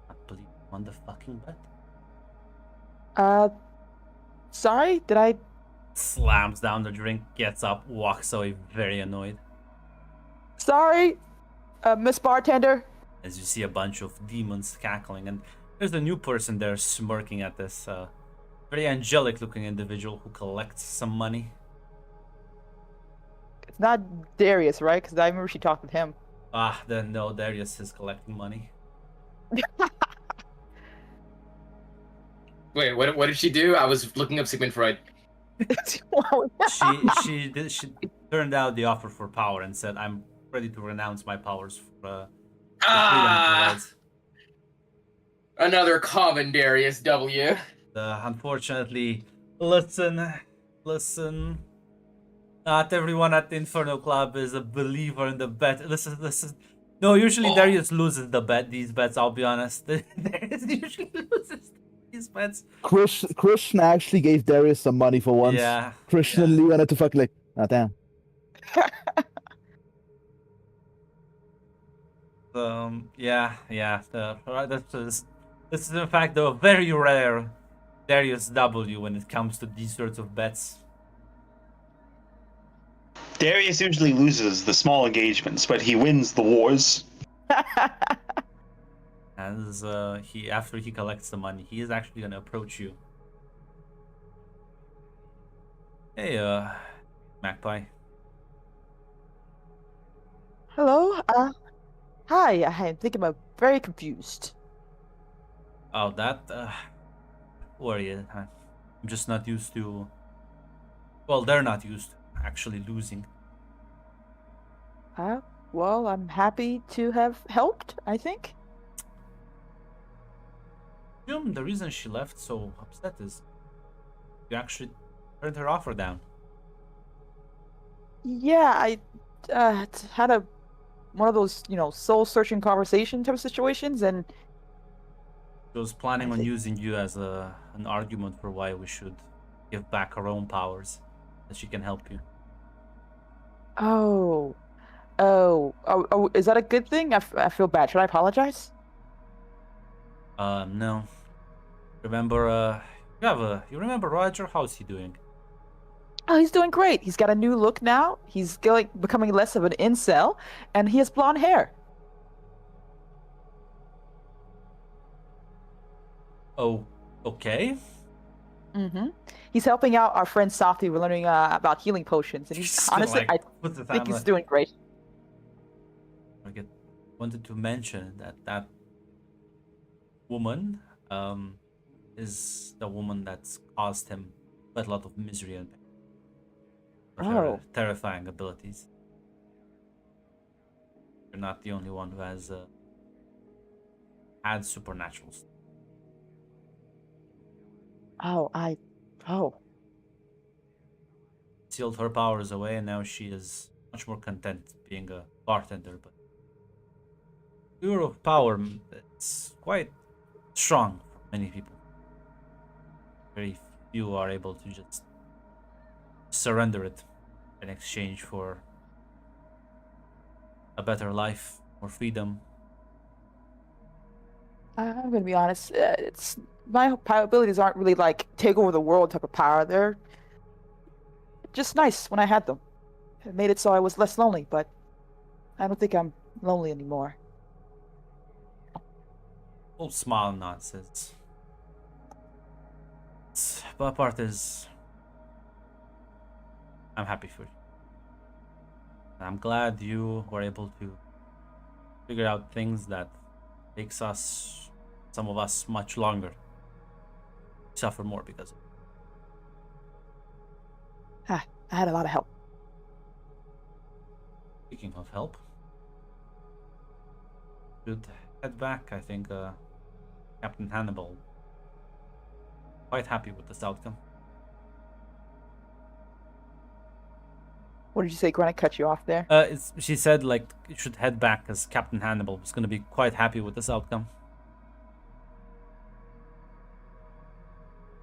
I believe you won the fucking bet. Sorry, did I? Slams down the drink, gets up, walks away, very annoyed. Sorry, Miss Bartender. As you see a bunch of demons cackling, and there's a new person there smirking at this very angelic looking individual who collects some money. It's not Darius, right? Because I remember she talked with him. Then no, Darius is collecting money. Wait, what did she do? I was looking up Sigmund Freud. She turned down the offer for power and said, "I'm ready to renounce my powers for freedom it provides." Another common Darius W. Unfortunately, listen. Not everyone at the Inferno Club is a believer in the bet. Listen. No, usually Darius loses these bets, I'll be honest. Darius usually loses these bets. Christian actually gave Darius some money for once. Yeah. Christian and Leon had to fucking like, oh damn. This is in fact a very rare Darius W when it comes to these sorts of bets. Darius usually loses the small engagements, but he wins the wars. As after he collects the money, he is actually gonna approach you. Hey, Magpie. Hello. Hi. I think I'm very confused. Oh, that. Worry. I'm just not used to. Well, they're not used to actually losing. Well, I'm happy to have helped, I think. The reason she left so upset is you actually turned her offer down. Yeah, I had one of those, soul-searching conversation type of situations, and She was planning on using you as an argument for why we should give back our own powers, that she can help you. Oh, is that a good thing? I feel bad. Should I apologize? No. Remember, you remember Roger? How's he doing? Oh, he's doing great. He's got a new look now. He's becoming less of an incel, and he has blonde hair. Oh, okay. Mm-hmm. He's helping out our friend Softy. We're learning about healing potions, and he's Just gonna, honestly, I put the think he's timeline. doing great. Wanted to mention that woman is the woman that's caused him quite a lot of misery and pain. With her Oh. terrifying abilities. You're not the only one who has had supernatural stuff. Oh. Sealed her powers away, and now she is much more content being a bartender. But pure of power, it's quite strong for many people. Very few are able to just surrender it in exchange for a better life, more freedom. I'm gonna be honest. It's my power abilities aren't really like take over the world type of power. They're just nice when I had them. It made it so I was less lonely, but I don't think I'm lonely anymore. Full smile nonsense. But part is, I'm happy for you. I'm glad you were able to figure out things that takes us, some of us, much longer. Suffer more because of it. I had a lot of help. Speaking of help, should head back. I think Captain Hannibal quite happy with this outcome. What did you say, Gwen? I cut you off there. She said like you should head back as Captain Hannibal was going to be quite happy with this outcome.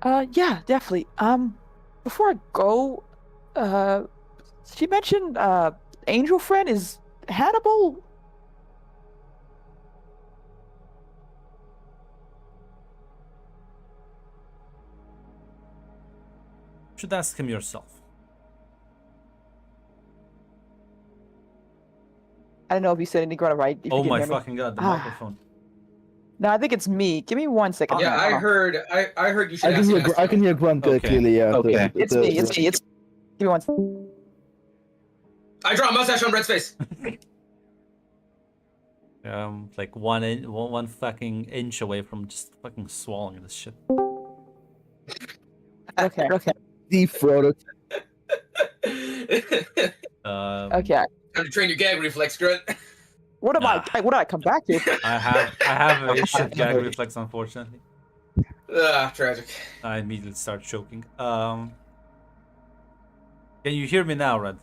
Yeah, definitely. Before I go, she mentioned Angel Friend is Hannibal. Should ask him yourself. I don't know if you said anything right. If you Oh didn't my hear me. fucking god, the Ah. microphone. No, I think it's me. Give me 1 second. Yeah, I Hold on. heard you should I can ask hear Astro. I can hear Grunt Okay. clearly. Yeah. Okay. It's me. It's me. It's. Give me 1 second. I draw a mustache on Red's face. Like one fucking inch away from just fucking swallowing this shit. Okay. Deep throated. Okay. Time to train your gag reflex, Grunt. What am Nah. What did I come back to? I have a shit gag reflex, unfortunately. Tragic. I immediately start choking. Can you hear me now, Red?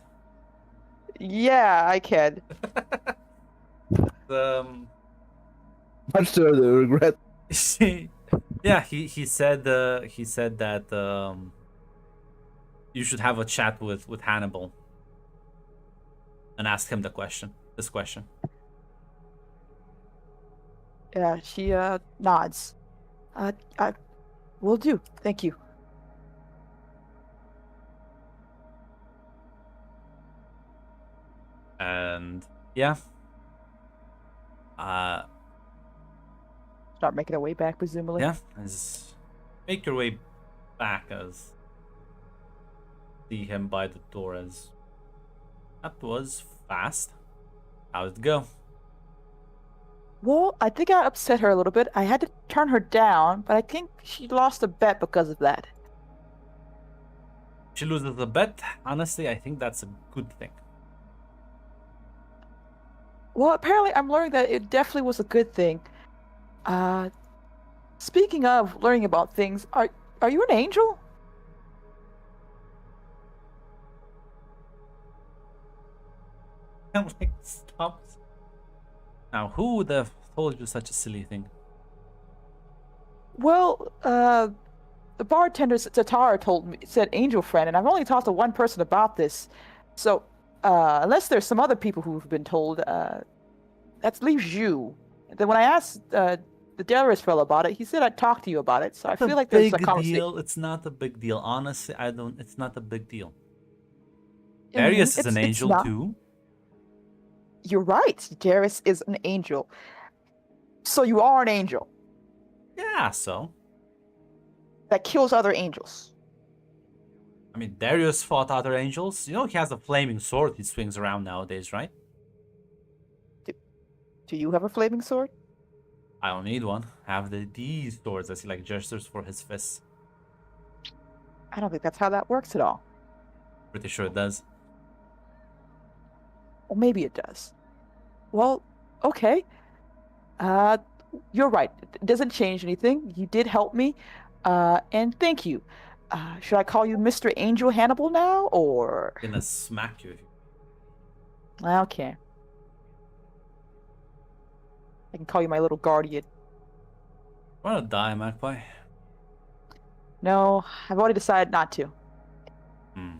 Yeah, I can. Much to the regret. Yeah, he said that you should have a chat with Hannibal and ask him this question. Yeah, she nods. I will do. Thank you. And yeah. Start making our way back, presumably. Yeah, make your way back as see him by the door as that was fast. How'd it go? Well, I think I upset her a little bit. I had to turn her down, but I think she lost a bet because of that. She loses the bet. Honestly, I think that's a good thing. Well, apparently I'm learning that it definitely was a good thing. Speaking of learning about things, are you an angel? I'm like, stop. Now, who would have told you such a silly thing? Well, the bartender Tatara said angel friend, and I've only talked to one person about this. So, unless there's some other people who've been told, that leaves you. Then when I asked the the Darius fellow about it. He said I'd talk to you about it, so I It's a feel like there's a big conversation. deal. It's not a big deal. Honestly, I don't. It's not a big deal. Mhm, Darius is an it's angel not. too. You're right. Darius is an angel. So you are an angel Yeah. So that kills other angels. I mean, Darius fought other angels. You know, he has a flaming sword he swings around nowadays, right? Do you have a flaming sword? I don't need one. I have these swords as he like gestures for his fists. I don't think that's how that works at all. Pretty sure it does. Or maybe it does. Well, okay. You're right. It doesn't change anything. You did help me. And thank you. Should I call you Mr. Angel Hannibal now, or... I'm gonna smack you if you. Okay. I can call you my little guardian. Wanna die, Magpie? No, I've already decided not to. Hmm.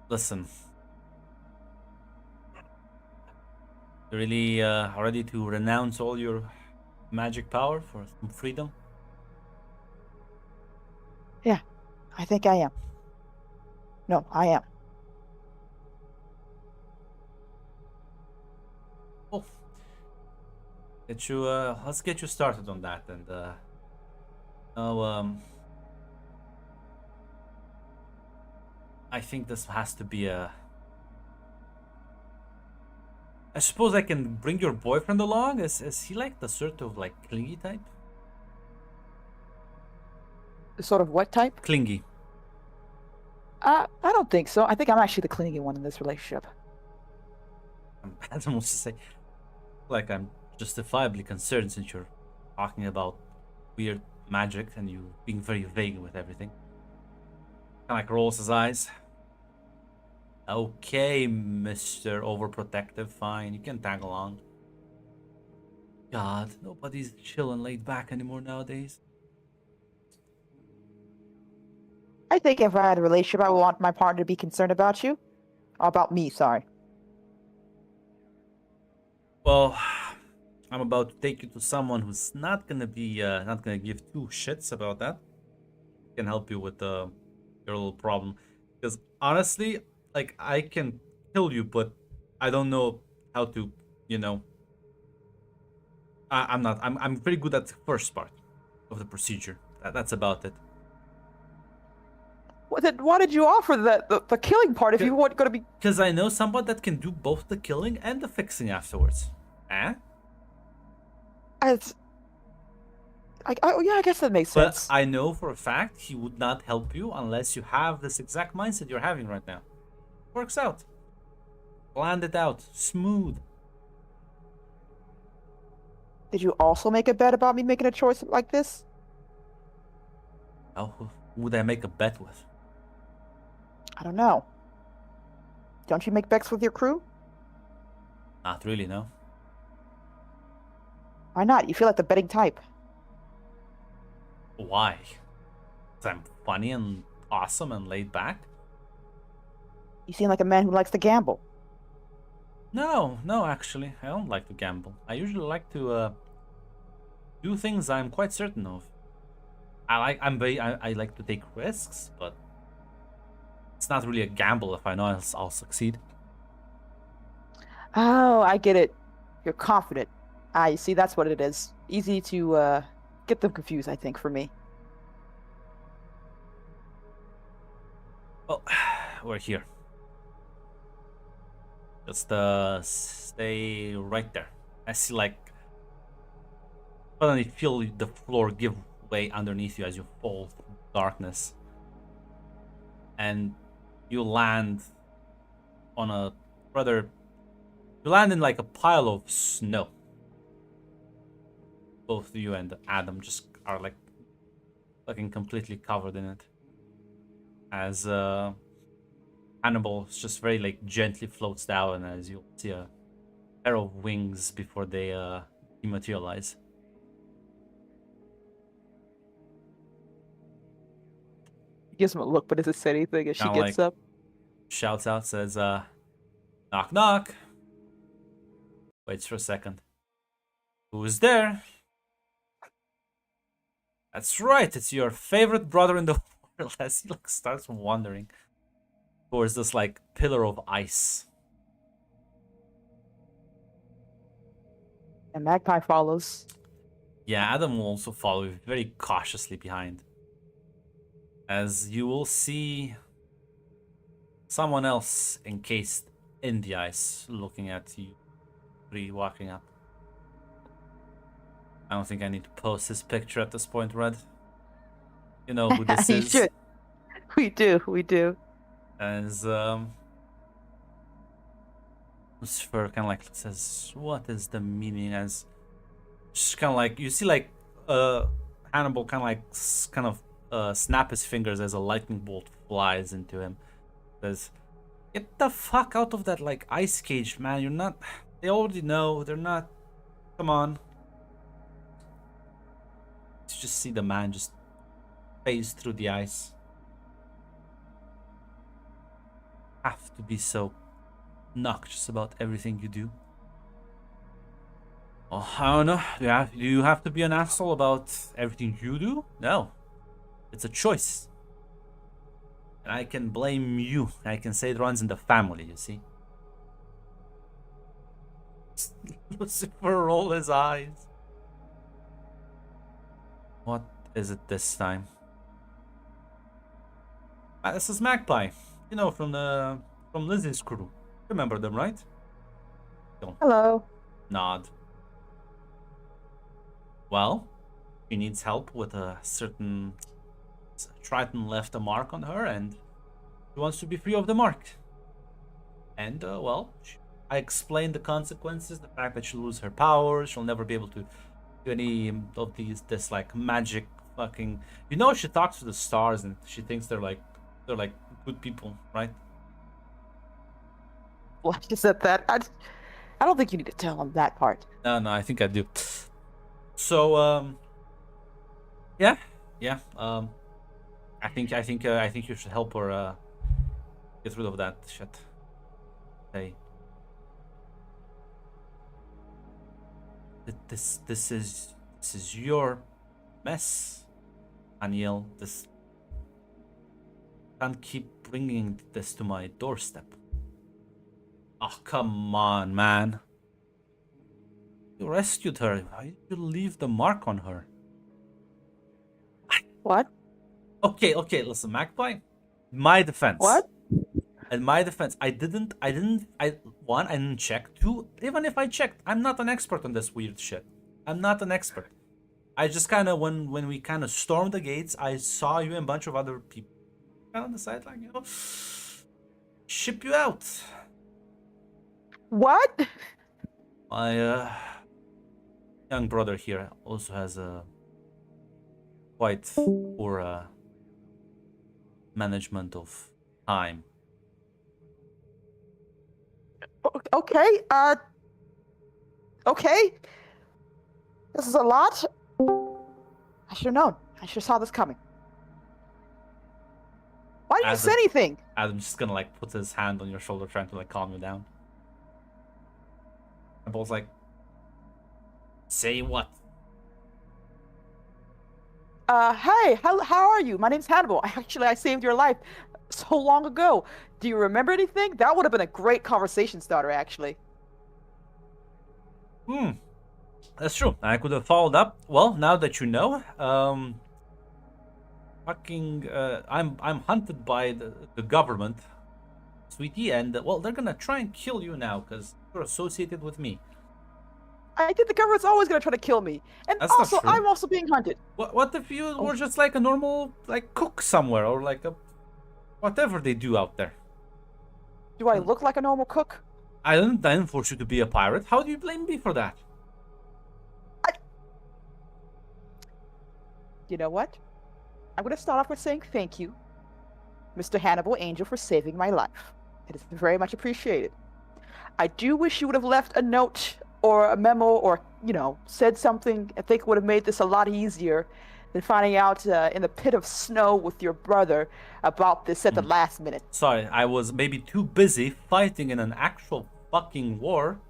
Listen. You really are ready to renounce all your magic power for some freedom? I think I am. No, I am. Oh. Let's get you started on that, and I think this has to be a. I suppose I can bring your boyfriend along. Is he like the sort of like clingy type? Sort of what type? Clingy. I don't think so. I think I'm actually the clingy one in this relationship. I don't want to say, like I'm justifiably concerned since you're talking about weird magic and you being very vague with everything. Kind of like rolls his eyes. Okay, Mr. Overprotective, fine, you can tag along. God, nobody's chill and laid back anymore nowadays. I think if I had a relationship, I would want my partner to be concerned about you. About me, sorry. Well, I'm about to take you to someone who's not gonna give two shits about that. Can help you with your little problem. Because honestly, like I can kill you, but I don't know how to, you know. I'm pretty good at the first part of the procedure. That's about it. Why did you offer the killing part if you weren't going to be... Because I know someone that can do both the killing and the fixing afterwards. Eh? Yeah, I guess that makes But sense. I know for a fact he would not help you unless you have this exact mindset you're having right now. Works out. Planned it out. Smooth. Did you also make a bet about me making a choice like this? Oh, who would I make a bet with? I don't know. Don't you make bets with your crew? Not really, no. Why not? You feel like the betting type. Why? 'Cause I'm funny and awesome and laid back? You seem like a man who likes to gamble. No, actually, I don't like to gamble. I usually like to do things I'm quite certain of. I like to take risks, but it's not really a gamble if I know I'll succeed. Oh, I get it. You're confident. You see, that's what it is. Easy to get them confused, I think, for me. Well, we're here. Just stay right there. I see like suddenly feel the floor give way underneath you as you fall through darkness. And you land on you land in like a pile of snow. Both you and Adam just are like looking completely covered in it. As Hannibal just very like gently floats down, as you'll see a pair of wings before they dematerialize. He gives him a look, but doesn't say anything as she Kinda gets like- up. Shouts out, says, knock knock. Waits for a second. Who's there? That's right, it's your favorite brother in the world. As he like starts wandering towards this like pillar of ice. And Magpie follows. Yeah, Adam will also follow very cautiously behind. As you will see someone else encased in the ice looking at you three walking up. I don't think I need to post his picture at this point, Red. You know who this You is. should. We do. As Lucifer kind of like says, "What is the meaning?" As just kind of like you see, like Hannibal kind of like snap his fingers as a lightning bolt flies into him. Says, "Get the fuck out of that like ice cage, man! You're not. They already know. They're not. Come on." You just see the man just phase through the ice. Have to be so obnoxious about everything you do. Oh, I don't know. Do you have to be an asshole about everything you do? No. It's a choice. And I can blame you. I can say it runs in the family, you see. Lucifer rolled his eyes. What is it this time? This is Magpie. You know, from Lizzie's crew. Remember them, right? Hello. Nod. Well, she needs help with a certain Triton left a mark on her, and she wants to be free of the mark. And well, I explained the consequences, the fact that she'll lose her powers, she'll never be able to do any of this like magic fucking. You know, she talks to the stars, and she thinks they're like good people, right? Well, you said that. I don't think you need to tell him that part. No, I think I do. So, yeah. I think you should help her get rid of that shit. Hey, this is your mess, Aniel. This can't keep bringing this to my doorstep. Oh, come on, man. You rescued her. Why did you leave the mark on her? What? Okay, listen, Magpie. My defense. What? In my defense, I didn't check. Two, even if I checked, I'm not an expert on this weird shit. I'm not an expert. I just kind of, when we kind of stormed the gates, I saw you and a bunch of other people kind of on the sideline, you know, ship you out. What? My young brother here also has a quite poor management of time. Okay. Okay. This is a lot. I should have known. I should have saw this coming. Why didn't you say anything? Adam's just gonna like put his hand on your shoulder, trying to like calm you down. And Bull's like, say what? Hey, how are you? My name's Hannibal. I saved your life so long ago. Do you remember anything? That would have been a great conversation starter, actually. That's true. I could have followed up. Well, now that you know, I'm hunted by the government, sweetie, and well, they're gonna try and kill you now because you're associated with me. I think the government's always gonna try to kill me, and That's not also true. I'm also being hunted. What if you were just like a normal like cook somewhere, or like a whatever they do out there? Do I look like a normal cook? I didn't force you to be a pirate. How do you blame me for that? You know what? I'm gonna start off with saying thank you, Mr. Hannibal Angel, for saving my life. It is very much appreciated. I do wish you would have left a note or a memo or, you know, said something. I think it would have made this a lot easier than finding out in the pit of snow with your brother about this at the last minute. Sorry, I was maybe too busy fighting in an actual fucking war.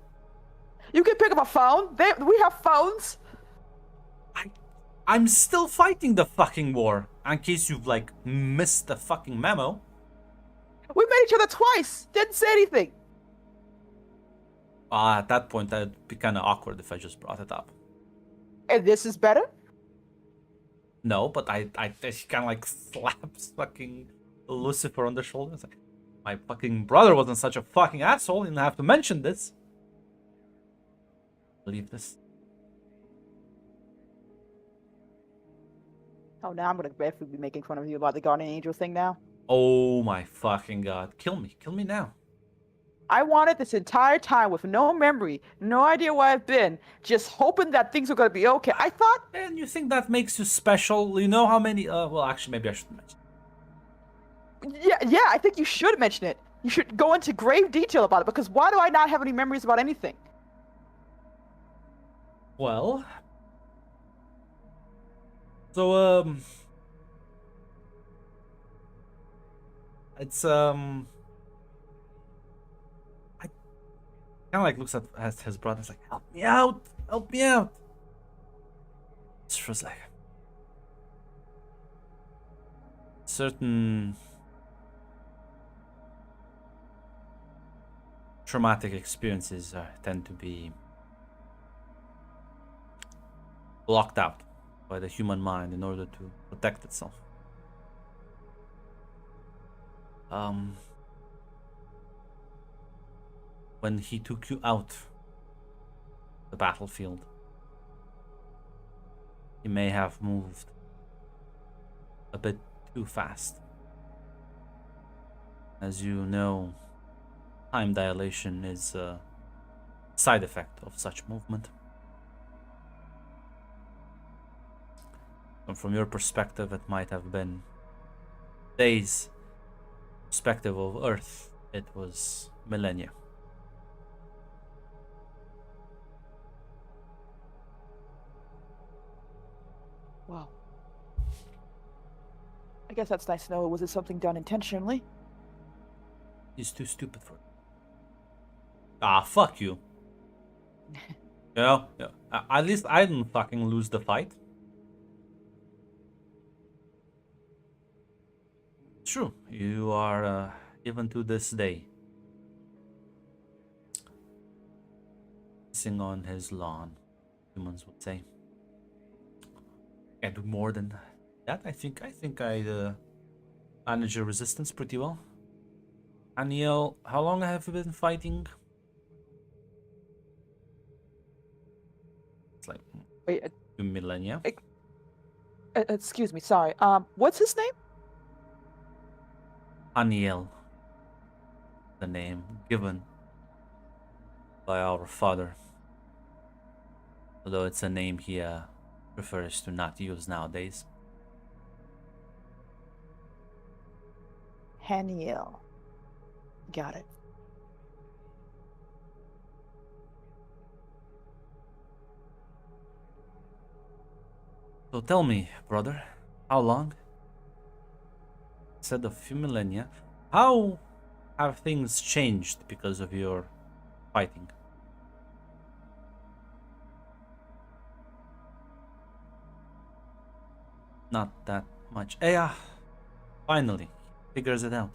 You can pick up a phone. We have phones. I'm still fighting the fucking war. In case you've like missed the fucking memo. We met each other twice. Didn't say anything. At that point, that'd be kind of awkward if I just brought it up. And this is better? No, but I she kind of like slaps fucking Lucifer on the shoulder. It's like, my fucking brother wasn't such a fucking asshole. You didn't have to mention this. Believe this. Oh, now I'm gonna definitely be making fun of you about the guardian angel thing now. Oh my fucking god. Kill me now. I wanted this entire time with no memory, no idea where I've been, just hoping that things were gonna be okay. I thought, And you think that makes you special? You know how many? Well, actually, maybe I shouldn't mention. yeah, I think you should mention it. You should go into grave detail about it, because why do I not have any memories about anything? Well, so it's I kind of like looks at his brother. It's like, help me out, help me out. It's just like certain traumatic experiences tend to be blocked out by the human mind in order to protect itself. When he took you out the battlefield, he may have moved a bit too fast. As you know, time dilation is a side effect of such movement. And from your perspective, it might have been days. Perspective of Earth, it was millennia. Wow. I guess that's nice to know. Was it something done intentionally? He's too stupid for it. Ah, fuck you. Yeah. At least I didn't fucking lose the fight. True, you are even to this day sing on his lawn, humans would say. Can do more than that. I think I manage your resistance pretty well. Aniel, how long have you been fighting? It's like Wait, 2 millennia. excuse me, sorry. What's his name? Aniel, the name given by our father, although it's a name he prefers to not use nowadays. Haniel. Got it. So tell me, brother, how long? Said a few millennia. How have things changed because of your fighting? Not that much. Yeah, finally, figures it out.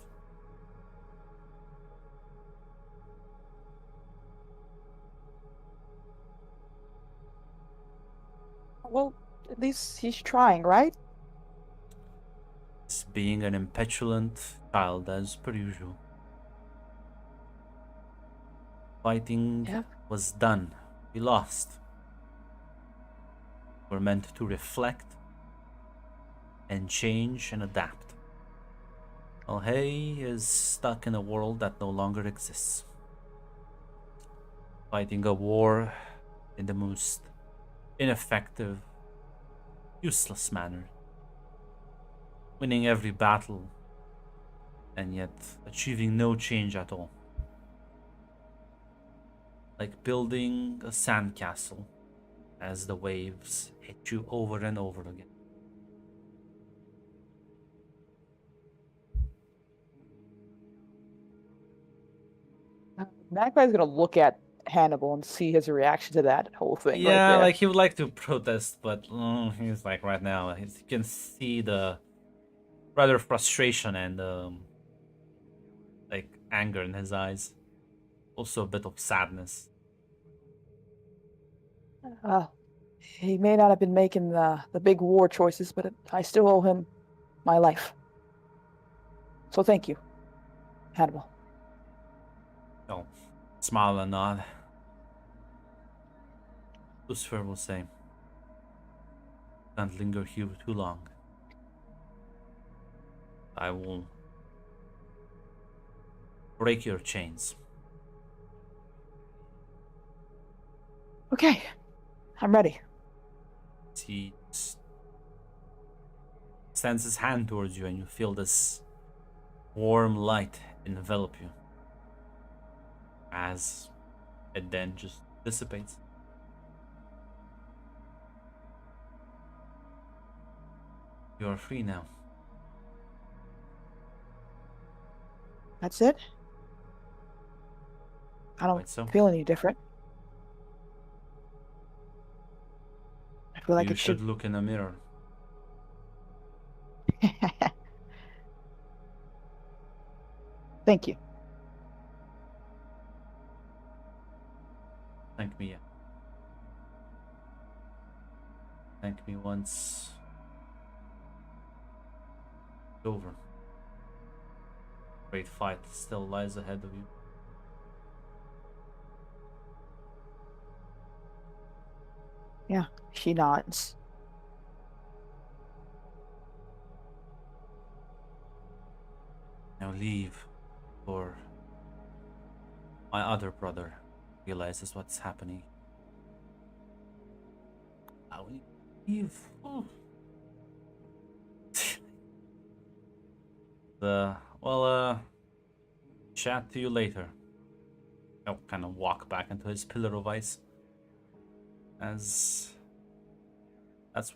Well, at least he's trying, right? It's being an impetulant child as per usual. Fighting Yeah. was done. We lost. We're meant to reflect and change and adapt. Well, Hay is stuck in a world that no longer exists. Fighting a war in the most ineffective, useless manner. Winning every battle and yet achieving no change at all. Like building a sandcastle as the waves hit you over and over again. Magpie's gonna look at Hannibal and see his reaction to that whole thing. right Yeah, there. like he would like to protest, but he's like right now. You can see the rather frustration and like anger in his eyes. Also a bit of sadness. He may not have been making the big war choices, but I still owe him my life. So thank you, Hannibal. No, smile and nod. Lucifer will say, "Don't linger here too long. I will break your chains." Okay, I'm ready. He extends his hand towards you, and you feel this warm light envelop you as it then just dissipates. You are free now. That's it? I don't Quite so. feel any different. I feel like You it should should. look in a mirror. Thank you. Thank me, yeah. Thank me once it's over. Great fight still lies ahead of you. Yeah, she nods. Now leave, for my other brother realizes what's happening. I will leave. Oh. Chat to you later. I'll kind of walk back into his pillar of ice, as that's where